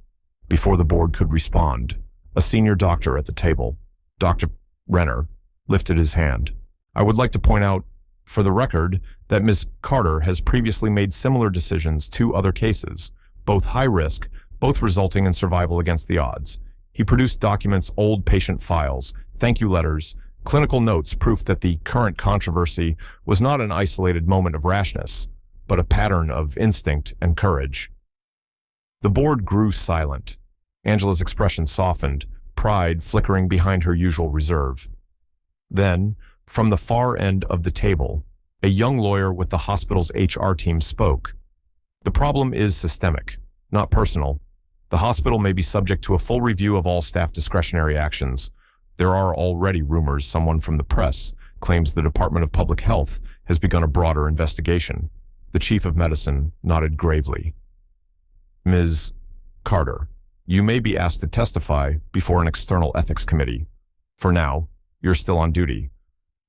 Before the board could respond, a senior doctor at the table, Dr. Renner, lifted his hand. "I would like to point out, for the record, that Ms. Carter has previously made similar decisions, 2 other cases, both high risk, both resulting in survival against the odds." He produced documents, old patient files, thank you letters, clinical notes, proof that the current controversy was not an isolated moment of rashness, but a pattern of instinct and courage. The board grew silent. Angela's expression softened, pride flickering behind her usual reserve. Then, from the far end of the table, a young lawyer with the hospital's HR team spoke. "The problem is systemic, not personal. The hospital may be subject to a full review of all staff discretionary actions. There are already rumors someone from the press claims the Department of Public Health has begun a broader investigation." The chief of medicine nodded gravely. "Ms. Carter, you may be asked to testify before an external ethics committee. For now, you're still on duty.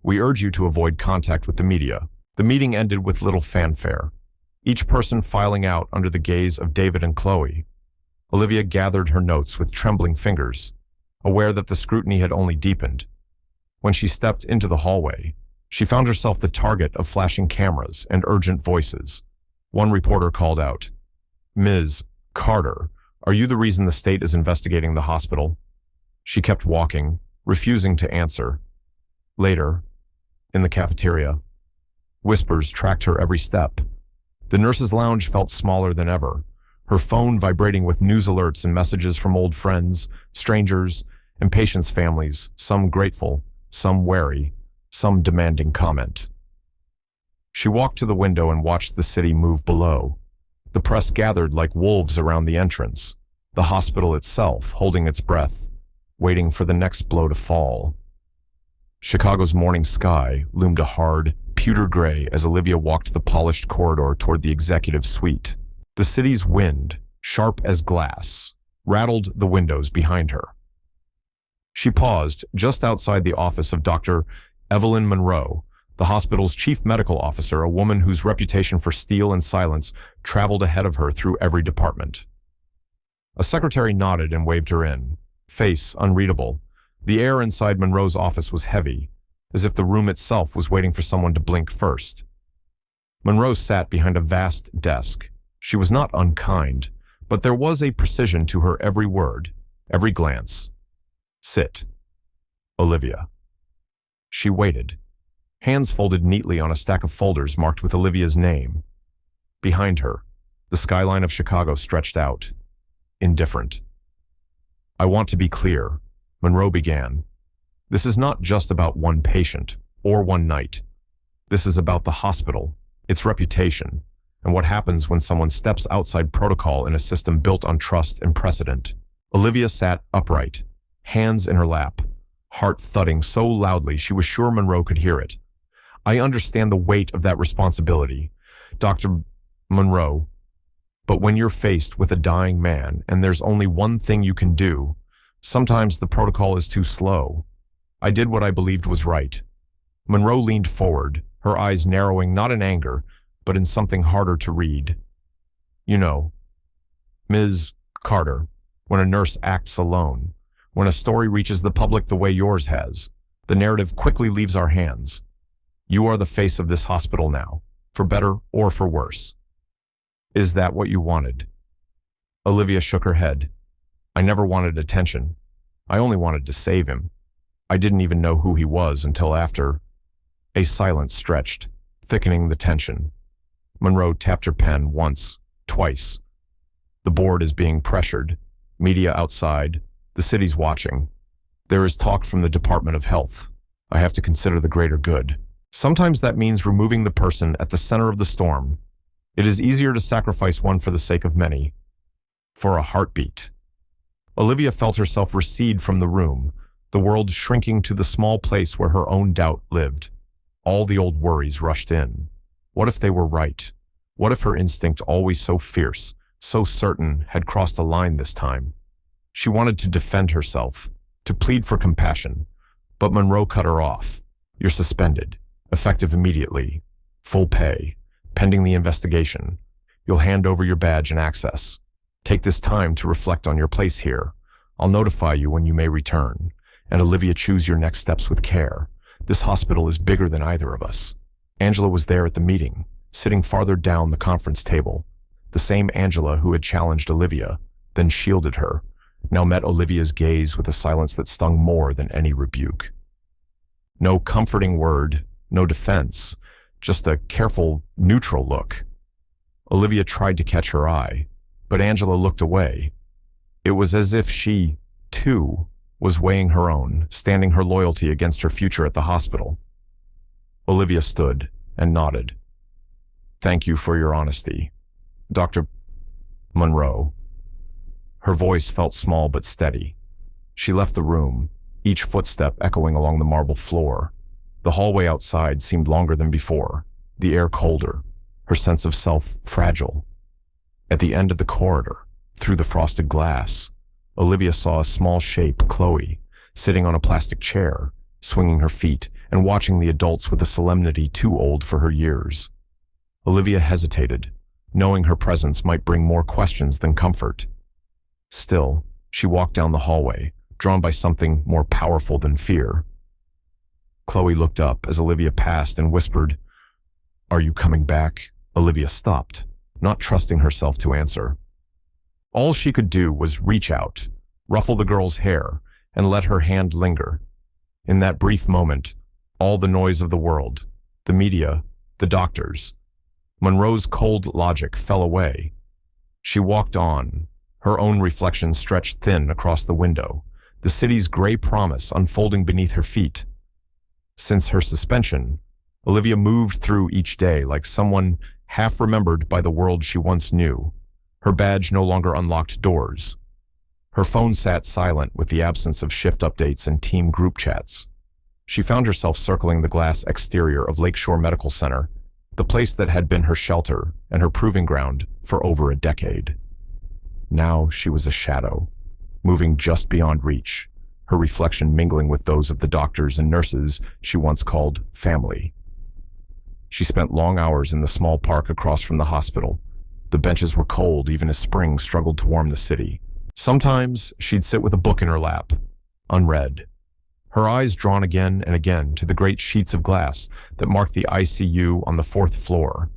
We urge you to avoid contact with the media." The meeting ended with little fanfare, each person filing out under the gaze of David and Chloe. Olivia gathered her notes with trembling fingers, aware that the scrutiny had only deepened. When she stepped into the hallway, she found herself the target of flashing cameras and urgent voices. One reporter called out, "Ms. Carter, are you the reason the state is investigating the hospital?" She kept walking, refusing to answer. Later, in the cafeteria, whispers tracked her every step. The nurses' lounge felt smaller than ever, her phone vibrating with news alerts and messages from old friends, strangers, and patients' families, some grateful, some wary, some demanding comment. She walked to the window and watched the city move below. The press gathered like wolves around the entrance, the hospital itself holding its breath, waiting for the next blow to fall. Chicago's morning sky loomed a hard, pewter gray as Olivia walked the polished corridor toward the executive suite. The city's wind, sharp as glass, rattled the windows behind her. She paused just outside the office of Dr. Evelyn Monroe, the hospital's chief medical officer, a woman whose reputation for steel and silence traveled ahead of her through every department. A secretary nodded and waved her in, face unreadable. The air inside Monroe's office was heavy, as if the room itself was waiting for someone to blink first. Monroe sat behind a vast desk. She was not unkind, but there was a precision to her every word, every glance. Sit. Olivia. She waited, hands folded neatly on a stack of folders marked with Olivia's name. Behind her, the skyline of Chicago stretched out, indifferent. I want to be clear, Monroe began. This is not just about one patient or one night. This is about the hospital, its reputation, and what happens when someone steps outside protocol in a system built on trust and precedent. Olivia sat upright, hands in her lap, heart thudding so loudly she was sure Monroe could hear it. I understand the weight of that responsibility, Dr. Monroe, but when you're faced with a dying man and there's only one thing you can do, sometimes the protocol is too slow. I did what I believed was right. Monroe leaned forward, her eyes narrowing not in anger, but in something harder to read. You know, Ms. Carter, when a nurse acts alone, when a story reaches the public the way yours has, the narrative quickly leaves our hands. You are the face of this hospital now, for better or for worse. Is that what you wanted? Olivia shook her head. I never wanted attention. I only wanted to save him. I didn't even know who he was until after. A silence stretched, thickening the tension. Monroe tapped her pen once, twice. The board is being pressured. Media outside. The city's watching. There is talk from the Department of Health. I have to consider the greater good. Sometimes that means removing the person at the center of the storm. It is easier to sacrifice one for the sake of many. For a heartbeat. Olivia felt herself recede from the room, the world shrinking to the small place where her own doubt lived. All the old worries rushed in. What if they were right? What if her instinct, always so fierce, so certain, had crossed a line this time? She wanted to defend herself, to plead for compassion, but Monroe cut her off. You're suspended, effective immediately, full pay, pending the investigation. You'll hand over your badge and access. Take this time to reflect on your place here. I'll notify you when you may return. And Olivia, choose your next steps with care. This hospital is bigger than either of us. Angela was there at the meeting, sitting farther down the conference table. The same Angela who had challenged Olivia, then shielded her, now met Olivia's gaze with a silence that stung more than any rebuke. No comforting word, no defense, just a careful, neutral look. Olivia tried to catch her eye, but Angela looked away. It was as if she, too, was weighing her own, standing her loyalty against her future at the hospital. Olivia stood and nodded. Thank you for your honesty, Dr. Monroe. Her voice felt small but steady. She left the room, each footstep echoing along the marble floor. The hallway outside seemed longer than before, the air colder, her sense of self fragile. At the end of the corridor, through the frosted glass, Olivia saw a small shape, Chloe, sitting on a plastic chair, swinging her feet and watching the adults with a solemnity too old for her years. Olivia hesitated, knowing her presence might bring more questions than comfort. Still, she walked down the hallway, drawn by something more powerful than fear. Chloe looked up as Olivia passed and whispered, "Are you coming back?" Olivia stopped, not trusting herself to answer. All she could do was reach out, ruffle the girl's hair, and let her hand linger. In that brief moment, all the noise of the world, the media, the doctors, Monroe's cold logic fell away. She walked on, her own reflection stretched thin across the window, the city's gray promise unfolding beneath her feet. Since her suspension, Olivia moved through each day like someone half remembered by the world she once knew. Her badge no longer unlocked doors. Her phone sat silent with the absence of shift updates and team group chats. She found herself circling the glass exterior of Lakeshore Medical Center, the place that had been her shelter and her proving ground for over a decade. Now she was a shadow, moving just beyond reach, her reflection mingling with those of the doctors and nurses she once called family. She spent long hours in the small park across from the hospital. The benches were cold even as spring struggled to warm the city. Sometimes she'd sit with a book in her lap, unread, her eyes drawn again and again to the great sheets of glass that marked the ICU on the 4th floor.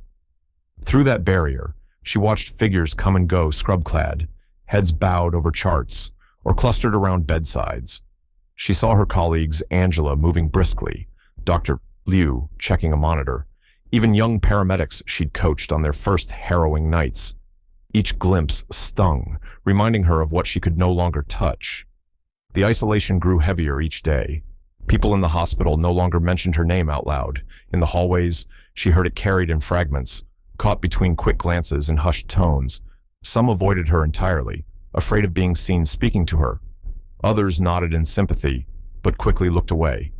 Through that barrier, she watched figures come and go scrub-clad, heads bowed over charts, or clustered around bedsides. She saw her colleagues Angela moving briskly, Dr. Liu checking a monitor, even young paramedics she'd coached on their first harrowing nights. Each glimpse stung, reminding her of what she could no longer touch. The isolation grew heavier each day. People in the hospital no longer mentioned her name out loud. In the hallways, she heard it carried in fragments, caught between quick glances and hushed tones. Some avoided her entirely, afraid of being seen speaking to her. Others nodded in sympathy, but quickly looked away.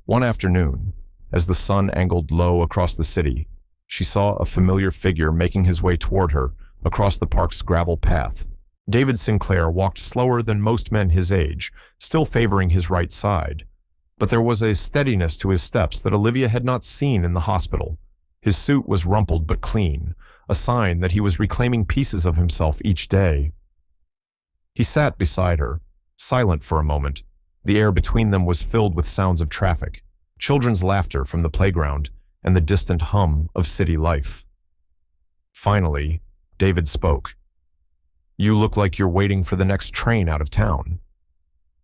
One afternoon, as the sun angled low across the city, she saw a familiar figure making his way toward her across the park's gravel path. David Sinclair walked slower than most men his age, still favoring his right side. But there was a steadiness to his steps that Olivia had not seen in the hospital. His suit was rumpled but clean, a sign that he was reclaiming pieces of himself each day. He sat beside her, silent for a moment. The air between them was filled with sounds of traffic, children's laughter from the playground, and the distant hum of city life. Finally, David spoke. "You look like you're waiting for the next train out of town."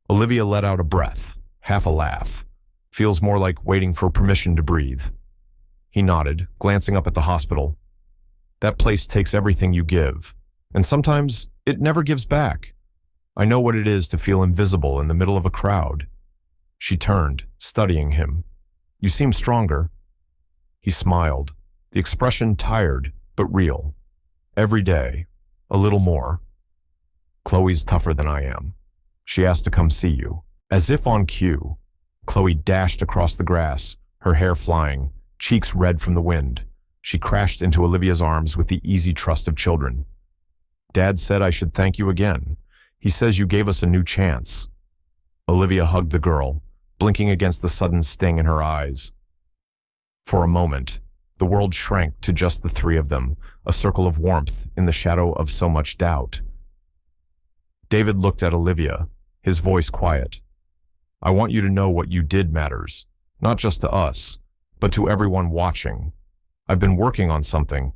Olivia let out a breath, half a laugh. "Feels more like waiting for permission to breathe." He nodded, glancing up at the hospital. "That place takes everything you give, and sometimes it never gives back. I know what it is to feel invisible in the middle of a crowd." She turned, studying him. "You seem stronger." He smiled, the expression tired but real. "Every day, a little more." "Chloe's tougher than I am. She asked to come see you." As if on cue, Chloe dashed across the grass, her hair flying, cheeks red from the wind. She crashed into Olivia's arms with the easy trust of children. "Dad said I should thank you again. He says you gave us a new chance." Olivia hugged the girl, blinking against the sudden sting in her eyes. For a moment, the world shrank to just the three of them, a circle of warmth in the shadow of so much doubt. David looked at Olivia, his voice quiet. "I want you to know what you did matters, not just to us, but to everyone watching. I've been working on something,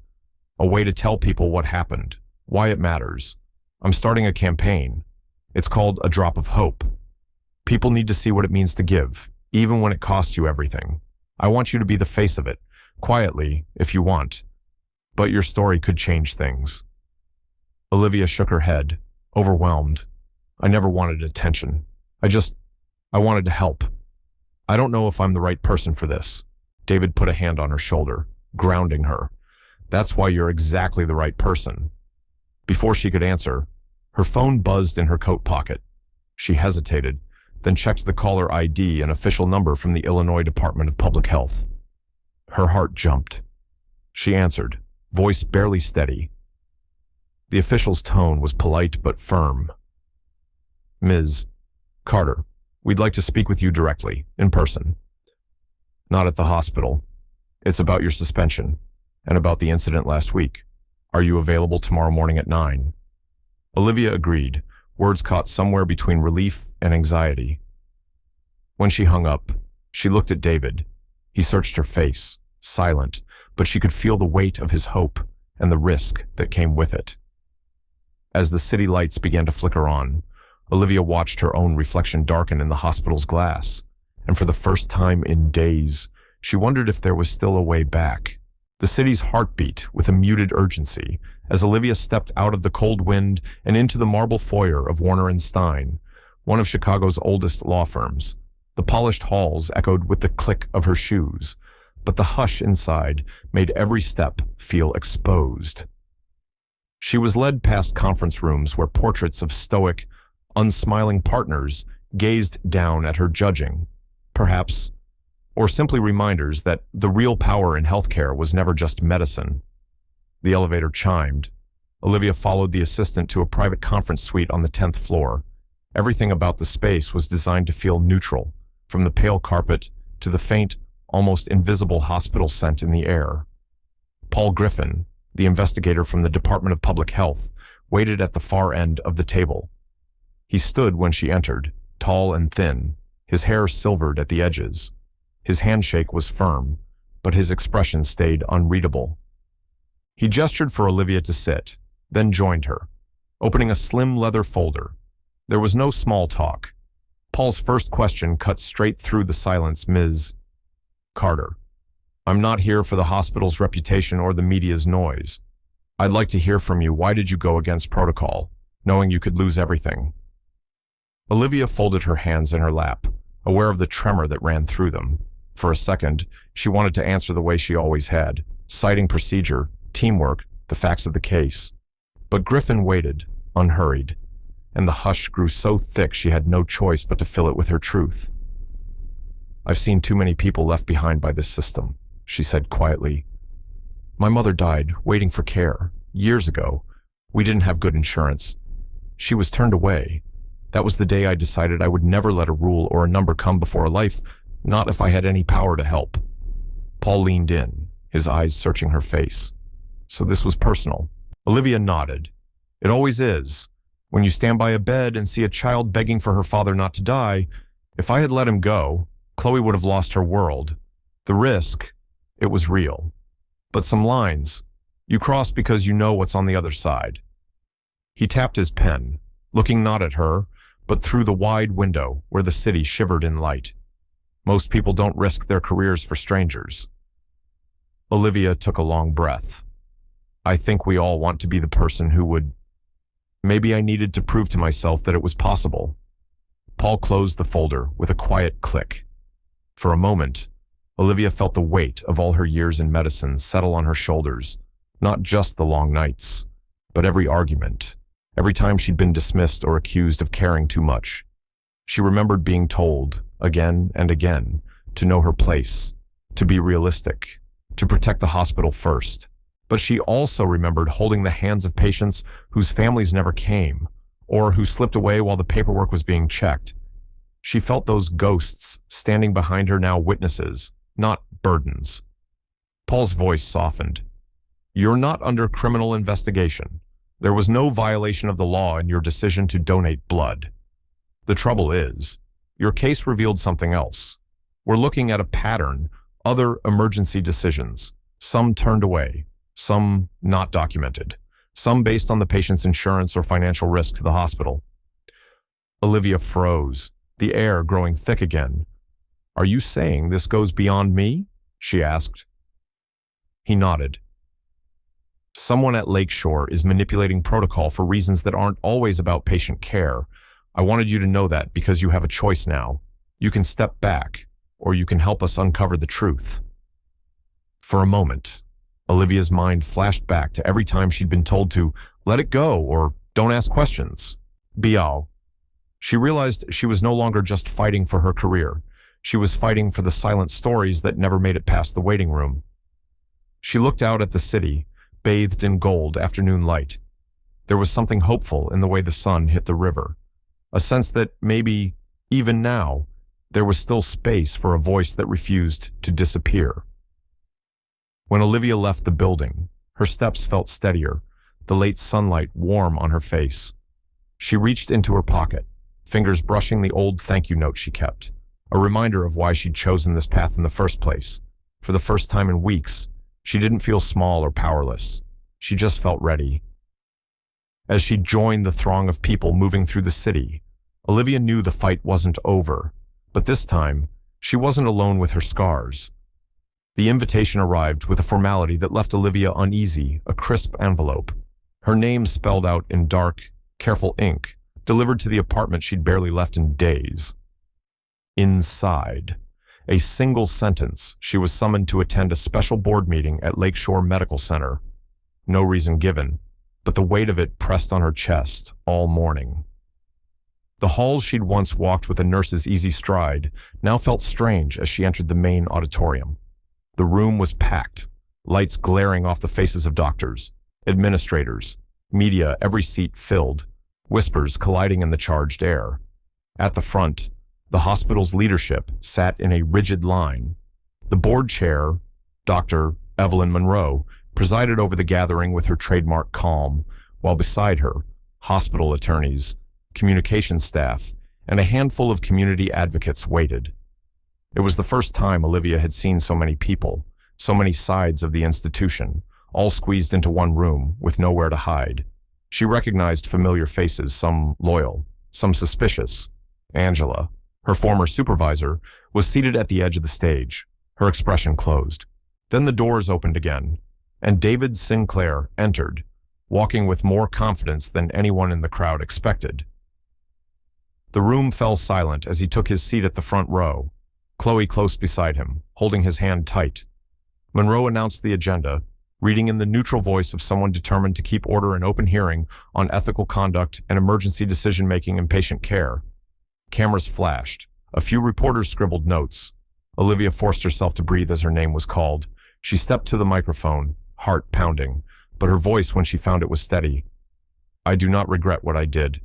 a way to tell people what happened, why it matters. I'm starting a campaign. It's called A Drop of Hope. People need to see what it means to give, even when it costs you everything. I want you to be the face of it, quietly, if you want. But your story could change things." Olivia shook her head, overwhelmed. "I never wanted attention. I wanted to help. I don't know if I'm the right person for this." David put a hand on her shoulder, grounding her. "That's why you're exactly the right person." Before she could answer, her phone buzzed in her coat pocket. She hesitated, then checked the caller ID, an official number from the Illinois Department of Public Health. Her heart jumped. She answered, voice barely steady. The official's tone was polite but firm. "Ms. Carter, we'd like to speak with you directly, in person." "Not at the hospital. It's about your suspension, and about the incident last week. Are you available tomorrow morning at 9? Olivia agreed, words caught somewhere between relief and anxiety. When she hung up, she looked at David. He searched her face, silent, but she could feel the weight of his hope and the risk that came with it. As the city lights began to flicker on, Olivia watched her own reflection darken in the hospital's glass, and for the first time in days, she wondered if there was still a way back. The city's heart beat with a muted urgency as Olivia stepped out of the cold wind and into the marble foyer of Warner & Stein, one of Chicago's oldest law firms. The polished halls echoed with the click of her shoes, but the hush inside made every step feel exposed. She was led past conference rooms where portraits of stoic, unsmiling partners gazed down at her judging, perhaps, or simply reminders that the real power in healthcare was never just medicine. The elevator chimed. Olivia followed the assistant to a private conference suite on the 10th floor. Everything about the space was designed to feel neutral, from the pale carpet to the faint, almost invisible hospital scent in the air. Paul Griffin, the investigator from the Department of Public Health, waited at the far end of the table. He stood when she entered, tall and thin, his hair silvered at the edges. His handshake was firm, but his expression stayed unreadable. He gestured for Olivia to sit, then joined her, opening a slim leather folder. There was no small talk. Paul's first question cut straight through the silence. Ms. Carter, I'm not here for the hospital's reputation or the media's noise. I'd like to hear from you. Why did you go against protocol, knowing you could lose everything? Olivia folded her hands in her lap, aware of the tremor that ran through them. For a second, she wanted to answer the way she always had, citing procedure, teamwork, the facts of the case. But Griffin waited, unhurried, and the hush grew so thick she had no choice but to fill it with her truth. I've seen too many people left behind by this system, she said quietly. My mother died, waiting for care, years ago. We didn't have good insurance. She was turned away. That was the day I decided I would never let a rule or a number come before a life, not if I had any power to help. Paul leaned in, his eyes searching her face. So this was personal. Olivia nodded. It always is. When you stand by a bed and see a child begging for her father not to die, if I had let him go, Chloe would have lost her world. The risk, it was real. But some lines, you cross because you know what's on the other side. He tapped his pen, looking not at her, but through the wide window where the city shivered in light. Most people don't risk their careers for strangers. Olivia took a long breath. I think we all want to be the person who would. Maybe I needed to prove to myself that it was possible. Paul closed the folder with a quiet click. For a moment, Olivia felt the weight of all her years in medicine settle on her shoulders, not just the long nights, but every argument, every time she'd been dismissed or accused of caring too much. She remembered being told, again and again, to know her place, to be realistic, to protect the hospital first. But she also remembered holding the hands of patients whose families never came, or who slipped away while the paperwork was being checked. She felt those ghosts standing behind her, now witnesses, not burdens. Paul's voice softened. You're not under criminal investigation. There was no violation of the law in your decision to donate blood. The trouble is, your case revealed something else. We're looking at a pattern, other emergency decisions, some turned away, some not documented, some based on the patient's insurance or financial risk to the hospital. Olivia froze, the air growing thick again. Are you saying this goes beyond me? She asked. He nodded. Someone at Lakeshore is manipulating protocol for reasons that aren't always about patient care. I wanted you to know that because you have a choice now. You can step back, or you can help us uncover the truth. For a moment, Olivia's mind flashed back to every time she'd been told to let it go or don't ask questions. Biao. She realized she was no longer just fighting for her career. She was fighting for the silent stories that never made it past the waiting room. She looked out at the city, bathed in gold afternoon light. There was something hopeful in the way the sun hit the river. A sense that maybe, even now, there was still space for a voice that refused to disappear. When Olivia left the building, her steps felt steadier, the late sunlight warm on her face. She reached into her pocket, fingers brushing the old thank you note she kept, a reminder of why she'd chosen this path in the first place. For the first time in weeks, she didn't feel small or powerless. She just felt ready. As she joined the throng of people moving through the city, Olivia knew the fight wasn't over, but this time, she wasn't alone with her scars. The invitation arrived with a formality that left Olivia uneasy, a crisp envelope. Her name spelled out in dark, careful ink, delivered to the apartment she'd barely left in days. Inside, a single sentence, she was summoned to attend a special board meeting at Lakeshore Medical Center. No reason given, but the weight of it pressed on her chest all morning. The halls she'd once walked with a nurse's easy stride now felt strange as she entered the main auditorium. The room was packed, lights glaring off the faces of doctors, administrators, media, every seat filled. whispers colliding in the charged air. At the front, the hospital's leadership sat in a rigid line. The board chair, Dr. Evelyn Monroe, presided over the gathering with her trademark calm, while beside her, hospital attorneys, communications staff, and a handful of community advocates waited. It was the first time Olivia had seen so many people, so many sides of the institution, all squeezed into one room with nowhere to hide. She recognized familiar faces, some loyal, some suspicious. Angela, her former supervisor, was seated at the edge of the stage, her expression closed. Then the doors opened again, and David Sinclair entered, walking with more confidence than anyone in the crowd expected. The room fell silent as he took his seat at the front row, Chloe close beside him, holding his hand tight. Monroe announced the agenda, reading in the neutral voice of someone determined to keep order in open hearing on ethical conduct and emergency decision-making in patient care. Cameras flashed. A few reporters scribbled notes. Olivia forced herself to breathe as her name was called. She stepped to the microphone, heart pounding, but her voice when she found it was steady. "I do not regret what I did.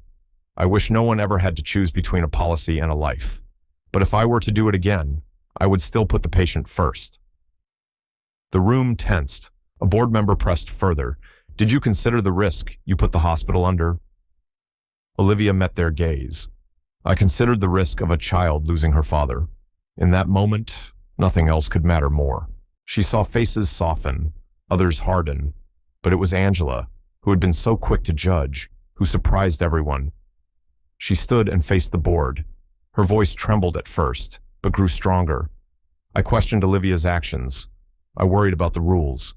I wish no one ever had to choose between a policy and a life. But if I were to do it again, I would still put the patient first." The room tensed. A board member pressed further. "Did you consider the risk you put the hospital under?" Olivia met their gaze. "I considered the risk of a child losing her father. In that moment, nothing else could matter more." She saw faces soften, others harden, but it was Angela, who had been so quick to judge, who surprised everyone. She stood and faced the board. Her voice trembled at first, but grew stronger. "I questioned Olivia's actions. I worried about the rules.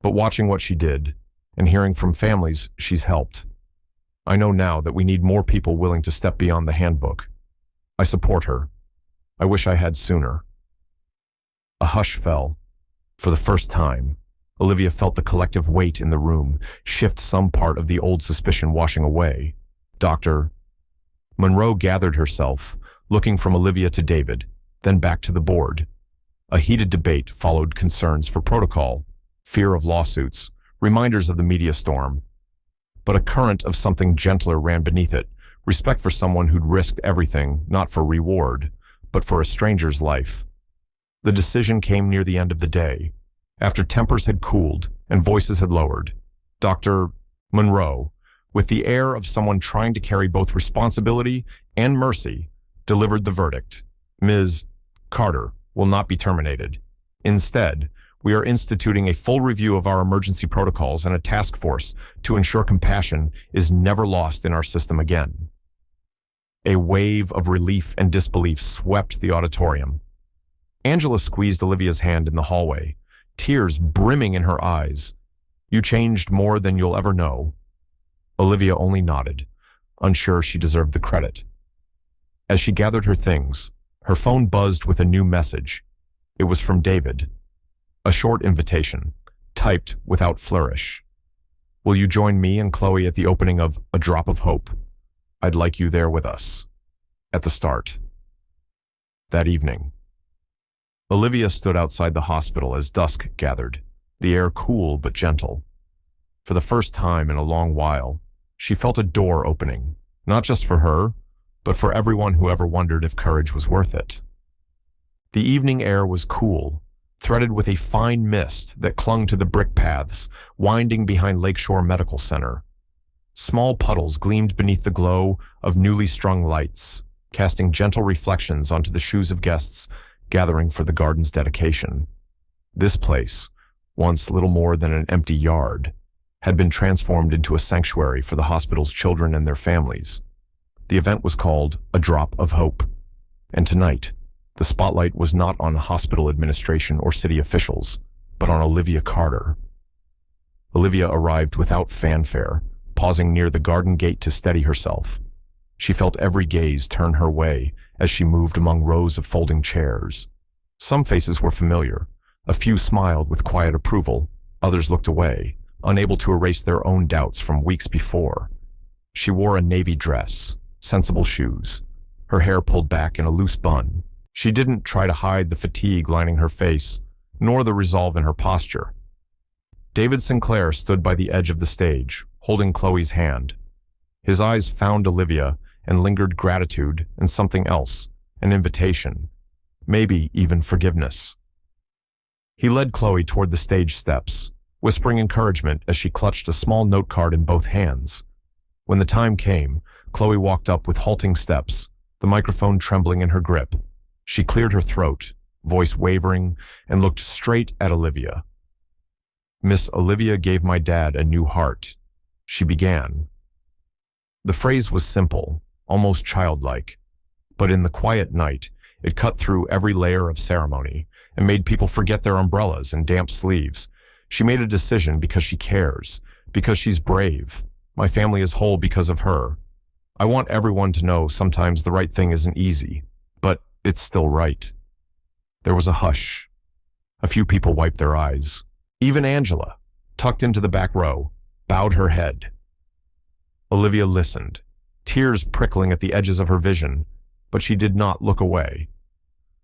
But watching what she did, and hearing from families she's helped, I know now that we need more people willing to step beyond the handbook. I support her. I wish I had sooner." A hush fell. For the first time, Olivia felt the collective weight in the room shift, some part of the old suspicion washing away. Dr. Monroe gathered herself, looking from Olivia to David, then back to the board. A heated debate followed, concerns for protocol, fear of lawsuits, reminders of the media storm. But a current of something gentler ran beneath it, respect for someone who'd risked everything, not for reward, but for a stranger's life. The decision came near the end of the day. After tempers had cooled and voices had lowered, Dr. Monroe, with the air of someone trying to carry both responsibility and mercy, delivered the verdict. "Ms. Carter will not be terminated. Instead, we are instituting a full review of our emergency protocols and a task force to ensure compassion is never lost in our system again." A wave of relief and disbelief swept the auditorium. Angela squeezed Olivia's hand in the hallway, tears brimming in her eyes. "You changed more than you'll ever know." Olivia only nodded, unsure she deserved the credit. As she gathered her things, her phone buzzed with a new message. It was from David. A short invitation, typed without flourish. "Will you join me and Chloe at the opening of A Drop of Hope? I'd like you there with us." At the start. That evening, Olivia stood outside the hospital as dusk gathered, the air cool but gentle. For the first time in a long while, she felt a door opening, not just for her, but for everyone who ever wondered if courage was worth it. The evening air was cool, threaded with a fine mist that clung to the brick paths winding behind Lakeshore Medical Center. Small puddles gleamed beneath the glow of newly strung lights, casting gentle reflections onto the shoes of guests gathering for the garden's dedication. This place, once little more than an empty yard, had been transformed into a sanctuary for the hospital's children and their families. The event was called A Drop of Hope, and tonight, the spotlight was not on hospital administration or city officials, but on Olivia Carter. Olivia arrived without fanfare, pausing near the garden gate to steady herself. She felt every gaze turn her way as she moved among rows of folding chairs. Some faces were familiar. A few smiled with quiet approval. Others looked away, unable to erase their own doubts from weeks before. She wore a navy dress, sensible shoes, her hair pulled back in a loose bun. She didn't try to hide the fatigue lining her face, nor the resolve in her posture. David Sinclair stood by the edge of the stage, holding Chloe's hand. His eyes found Olivia and lingered gratitude and something else, an invitation, maybe even forgiveness. He led Chloe toward the stage steps, whispering encouragement as she clutched a small note card in both hands. When the time came, Chloe walked up with halting steps, the microphone trembling in her grip. She cleared her throat, voice wavering, and looked straight at Olivia. "Miss Olivia gave my dad a new heart," she began. The phrase was simple, almost childlike, but in the quiet night, it cut through every layer of ceremony and made people forget their umbrellas and damp sleeves. She made a decision because she cares, because she's brave. My family is whole because of her. I want everyone to know sometimes the right thing isn't easy, but it's still right. There was a hush. A few people wiped their eyes. Even Angela, tucked into the back row, bowed her head. Olivia listened, tears prickling at the edges of her vision, but she did not look away.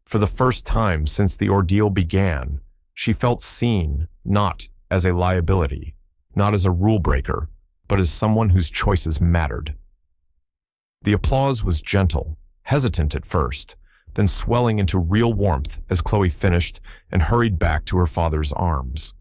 For the first time since the ordeal began, she felt seen, not as a liability, not as a rule breaker, but as someone whose choices mattered. The applause was gentle, hesitant at first, then swelling into real warmth as Chloe finished and hurried back to her father's arms.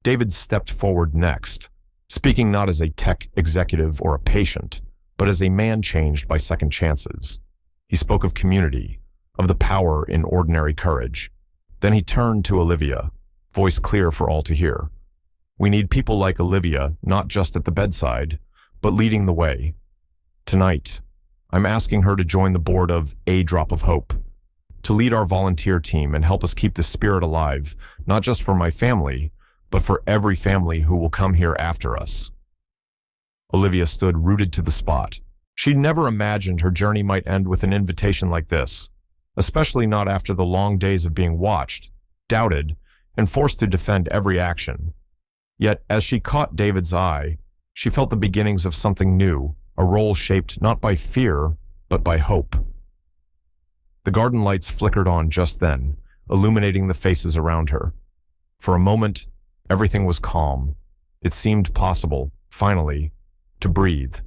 David stepped forward next, speaking not as a tech executive or a patient, but as a man changed by second chances. He spoke of community, of the power in ordinary courage. Then he turned to Olivia, voice clear for all to hear. "We need people like Olivia, not just at the bedside, but leading the way. Tonight, I'm asking her to join the board of A Drop of Hope, to lead our volunteer team and help us keep the spirit alive, not just for my family, but for every family who will come here after us." Olivia stood rooted to the spot. She'd never imagined her journey might end with an invitation like this, especially not after the long days of being watched, doubted, and forced to defend every action. Yet, as she caught David's eye, she felt the beginnings of something new, a role shaped not by fear, but by hope. The garden lights flickered on just then, illuminating the faces around her. For a moment, everything was calm. It seemed possible, finally, to breathe.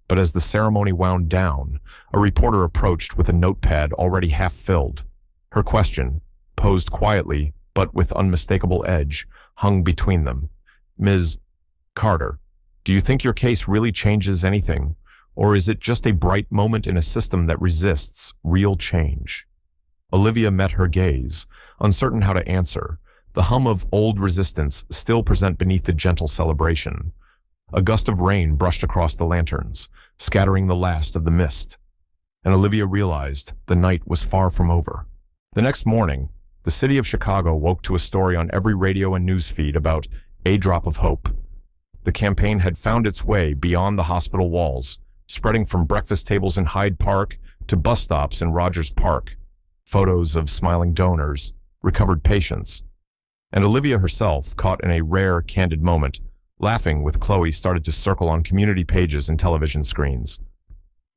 But as the ceremony wound down, a reporter approached with a notepad already half filled. Her question, posed quietly, but with unmistakable edge, hung between them. "Ms. Carter, do you think your case really changes anything, or is it just a bright moment in a system that resists real change?" Olivia met her gaze, uncertain how to answer, the hum of old resistance still present beneath the gentle celebration. A gust of rain brushed across the lanterns, scattering the last of the mist, and Olivia realized the night was far from over. The next morning, the city of Chicago woke to a story on every radio and news feed about A Drop of Hope. The campaign had found its way beyond the hospital walls, spreading from breakfast tables in Hyde Park to bus stops in Rogers Park. Photos of smiling donors, recovered patients, and Olivia herself, caught in a rare, candid moment, laughing with Chloe, started to circle on community pages and television screens.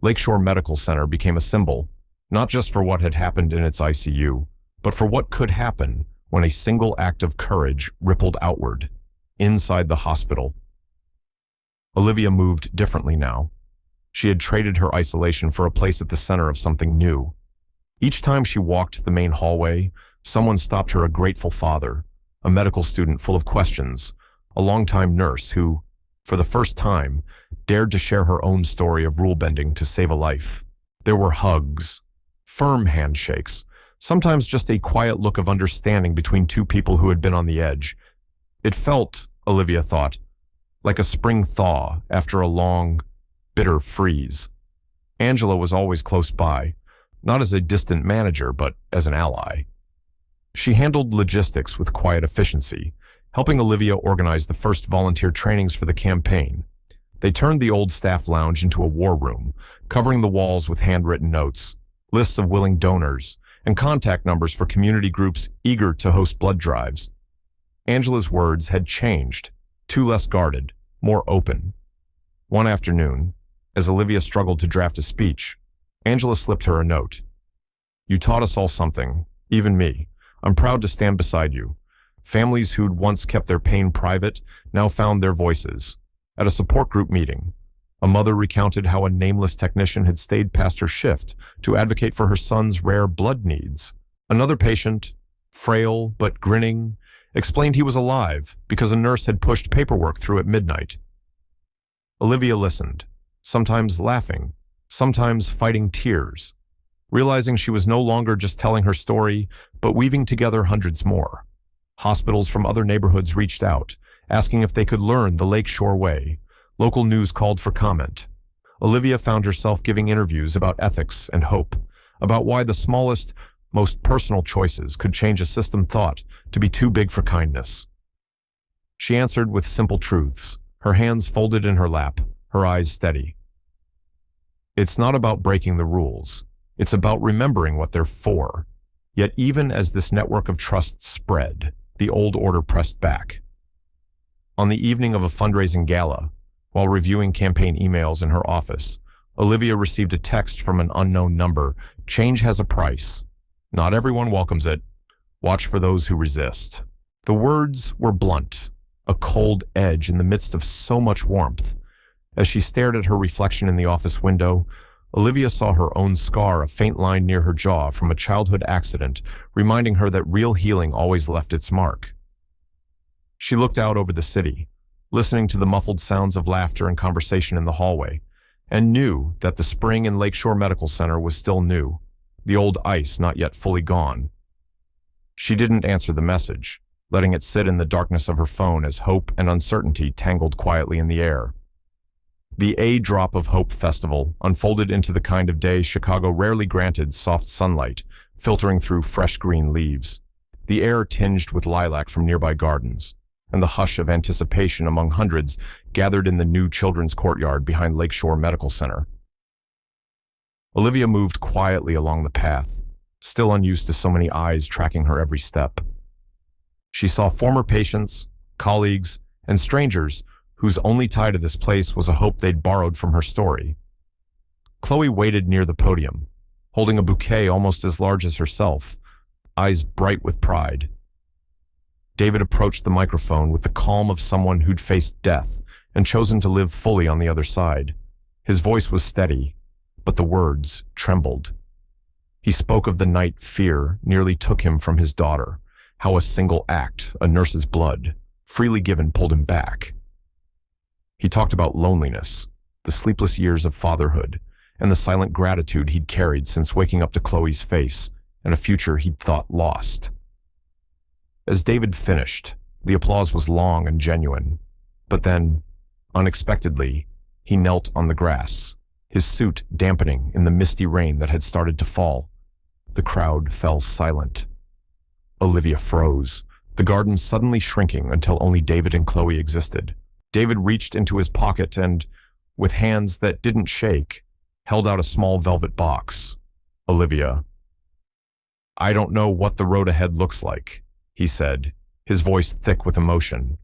Lakeshore Medical Center became a symbol, not just for what had happened in its ICU, but for what could happen when a single act of courage rippled outward, inside the hospital. Olivia moved differently now. She had traded her isolation for a place at the center of something new. Each time she walked the main hallway, someone stopped her, a grateful father, a medical student full of questions, a longtime nurse who, for the first time, dared to share her own story of rule-bending to save a life. There were hugs, firm handshakes, sometimes just a quiet look of understanding between two people who had been on the edge. It felt, Olivia thought, like a spring thaw after a long, bitter freeze. Angela was always close by, not as a distant manager, but as an ally. She handled logistics with quiet efficiency, helping Olivia organize the first volunteer trainings for the campaign. They turned the old staff lounge into a war room, covering the walls with handwritten notes, lists of willing donors, and contact numbers for community groups eager to host blood drives. Angela's words had changed, too less guarded, more open. One afternoon, as Olivia struggled to draft a speech, Angela slipped her a note. "You taught us all something, even me. I'm proud to stand beside you. Families who'd once kept their pain private now found their voices. At a support group meeting, A mother recounted how a nameless technician had stayed past her shift to advocate for her son's rare blood needs. Another patient, frail but grinning, explained he was alive because a nurse had pushed paperwork through at midnight. Olivia listened, sometimes laughing, sometimes fighting tears, realizing she was no longer just telling her story, but weaving together hundreds more. Hospitals from other neighborhoods reached out, asking if they could learn the Lakeshore way. Local news called for comment. Olivia found herself giving interviews about ethics and hope, about why the smallest, most personal choices could change a system thought to be too big for kindness. She answered with simple truths, her hands folded in her lap, her eyes steady. It's not about breaking the rules. It's about remembering what they're for. Yet even as this network of trust spread, the old order pressed back. On the evening of a fundraising gala, while reviewing campaign emails in her office, Olivia received a text from an unknown number. Change has a price. Not everyone welcomes it. Watch for those who resist. The words were blunt, a cold edge in the midst of so much warmth. As she stared at her reflection in the office window, Olivia saw her own scar, a faint line near her jaw from a childhood accident, reminding her that real healing always left its mark. She looked out over the city, listening to the muffled sounds of laughter and conversation in the hallway, and knew that the spring in Lakeshore Medical Center was still new, the old ice not yet fully gone. She didn't answer the message, letting it sit in the darkness of her phone as hope and uncertainty tangled quietly in the air. The A Drop of Hope Festival unfolded into the kind of day Chicago rarely granted: soft sunlight, filtering through fresh green leaves, the air tinged with lilac from nearby gardens, and the hush of anticipation among hundreds gathered in the new children's courtyard behind Lakeshore Medical Center. Olivia moved quietly along the path, still unused to so many eyes tracking her every step. She saw former patients, colleagues, and strangers whose only tie to this place was a hope they'd borrowed from her story. Chloe waited near the podium, holding a bouquet almost as large as herself, eyes bright with pride. David approached the microphone with the calm of someone who'd faced death and chosen to live fully on the other side. His voice was steady, but the words trembled. He spoke of the night fear nearly took him from his daughter, how a single act, a nurse's blood, freely given, pulled him back. He talked about loneliness, the sleepless years of fatherhood, and the silent gratitude he'd carried since waking up to Chloe's face and a future he'd thought lost. As David finished, the applause was long and genuine, but then, unexpectedly, he knelt on the grass, his suit dampening in the misty rain that had started to fall. The crowd fell silent. Olivia froze, the garden suddenly shrinking until only David and Chloe existed. David reached into his pocket and, with hands that didn't shake, held out a small velvet box. Olivia. I don't know what the road ahead looks like, he said, his voice thick with emotion.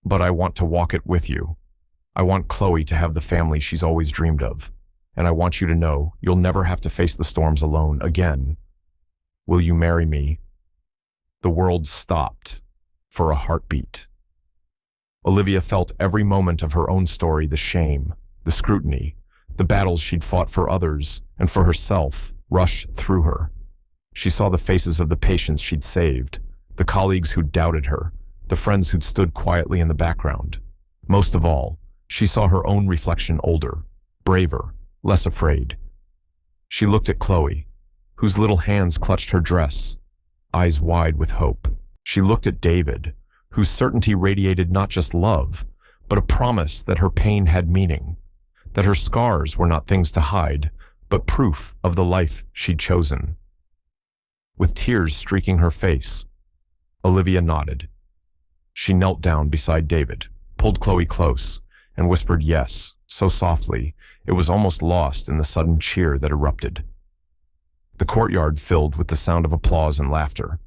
But I want to walk it with you. I want Chloe to have the family she's always dreamed of, and I want you to know you'll never have to face the storms alone again. Will you marry me? The world stopped for a heartbeat. Olivia felt every moment of her own story, the shame, the scrutiny, the battles she'd fought for others and for herself, rush through her. She saw the faces of the patients she'd saved, the colleagues who'd doubted her, the friends who'd stood quietly in the background. Most of all, she saw her own reflection older, braver, less afraid. She looked at Chloe, whose little hands clutched her dress, eyes wide with hope. She looked at David, whose certainty radiated not just love, but a promise that her pain had meaning, that her scars were not things to hide, but proof of the life she'd chosen. With tears streaking her face, Olivia nodded. She knelt down beside David, pulled Chloe close, and whispered yes, so softly it was almost lost in the sudden cheer that erupted. The courtyard filled with the sound of applause and laughter.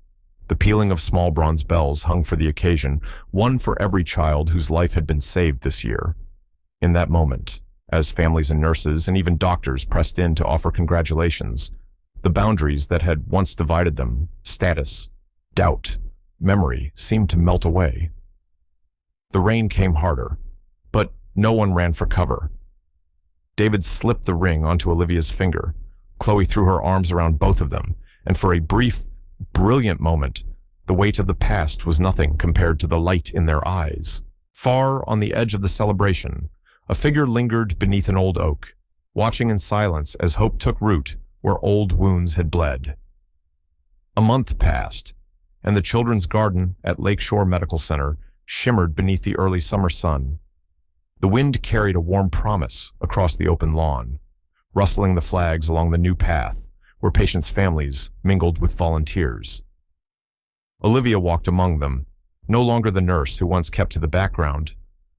The pealing of small bronze bells hung for the occasion, one for every child whose life had been saved this year. In that moment, as families and nurses and even doctors pressed in to offer congratulations, the boundaries that had once divided them, status, doubt, memory, seemed to melt away. The rain came harder, but no one ran for cover. David slipped the ring onto Olivia's finger. Chloe threw her arms around both of them, and for a brief, brilliant moment, the weight of the past was nothing compared to the light in their eyes. Far on the edge of the celebration, a figure lingered beneath an old oak, watching in silence as hope took root where old wounds had bled. A month passed, and the children's garden at Lakeshore Medical Center shimmered beneath the early summer sun. The wind carried a warm promise across the open lawn, rustling the flags along the new path where patients' families mingled with volunteers. Olivia walked among them, no longer the nurse who once kept to the background,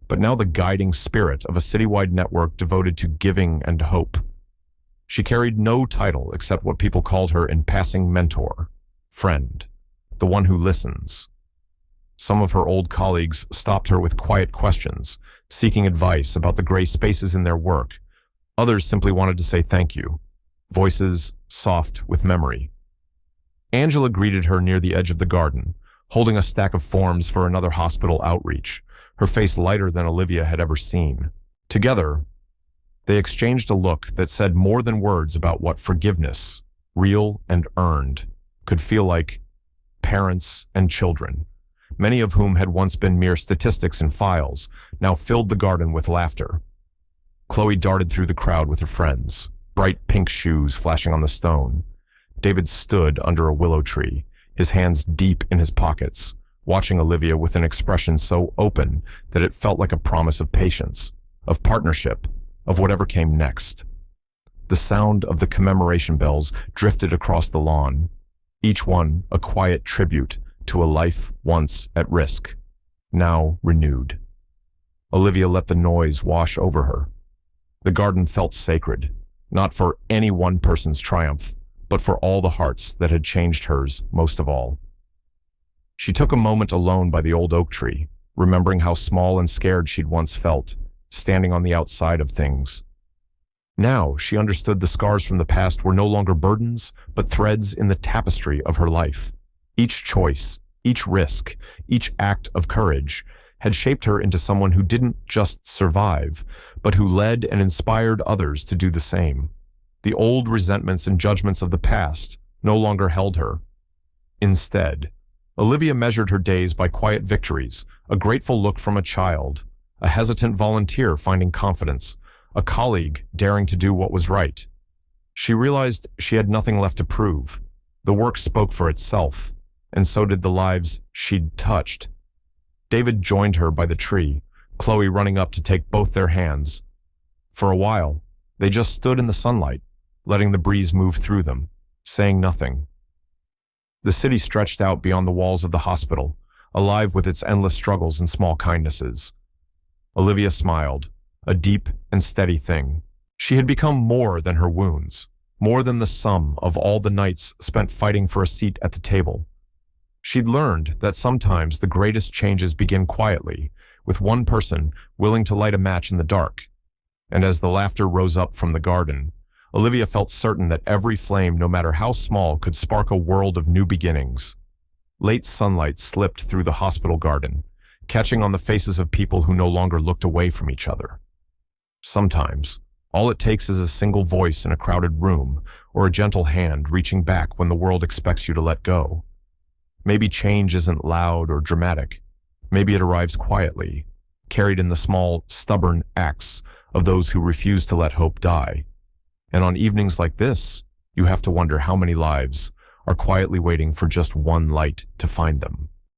but now the guiding spirit of a citywide network devoted to giving and hope. She carried no title except what people called her in passing mentor, friend, the one who listens. Some of her old colleagues stopped her with quiet questions, seeking advice about the gray spaces in their work. Others simply wanted to say thank you, voices soft with memory. Angela greeted her near the edge of the garden, holding a stack of forms for another hospital outreach, her face lighter than Olivia had ever seen. Together, they exchanged a look that said more than words about what forgiveness, real and earned, could feel like. Parents and children, many of whom had once been mere statistics in files, now filled the garden with laughter. Chloe darted through the crowd with her friends, bright pink shoes flashing on the stone. David stood under a willow tree, his hands deep in his pockets, watching Olivia with an expression so open that it felt like a promise of patience, of partnership, of whatever came next. The sound of the commemoration bells drifted across the lawn, each one a quiet tribute to a life once at risk, now renewed. Olivia let the noise wash over her. The garden felt sacred, not for any one person's triumph, but for all the hearts that had changed hers most of all. She took a moment alone by the old oak tree, remembering how small and scared she'd once felt, standing on the outside of things. Now she understood the scars from the past were no longer burdens, but threads in the tapestry of her life. Each choice, each risk, each act of courage had shaped her into someone who didn't just survive, but who led and inspired others to do the same. The old resentments and judgments of the past no longer held her. Instead, Olivia measured her days by quiet victories, a grateful look from a child, a hesitant volunteer finding confidence, a colleague daring to do what was right. She realized she had nothing left to prove. The work spoke for itself, and so did the lives she'd touched. David joined her by the tree, Chloe running up to take both their hands. For a while, they just stood in the sunlight, letting the breeze move through them, saying nothing. The city stretched out beyond the walls of the hospital, alive with its endless struggles and small kindnesses. Olivia smiled, a deep and steady thing. She had become more than her wounds, more than the sum of all the nights spent fighting for a seat at the table. She'd learned that sometimes the greatest changes begin quietly, with one person willing to light a match in the dark. And as the laughter rose up from the garden, Olivia felt certain that every flame, no matter how small, could spark a world of new beginnings. Late sunlight slipped through the hospital garden, catching on the faces of people who no longer looked away from each other. Sometimes, all it takes is a single voice in a crowded room, or a gentle hand reaching back when the world expects you to let go. Maybe change isn't loud or dramatic. Maybe it arrives quietly, carried in the small, stubborn acts of those who refuse to let hope die. And on evenings like this, you have to wonder how many lives are quietly waiting for just one light to find them.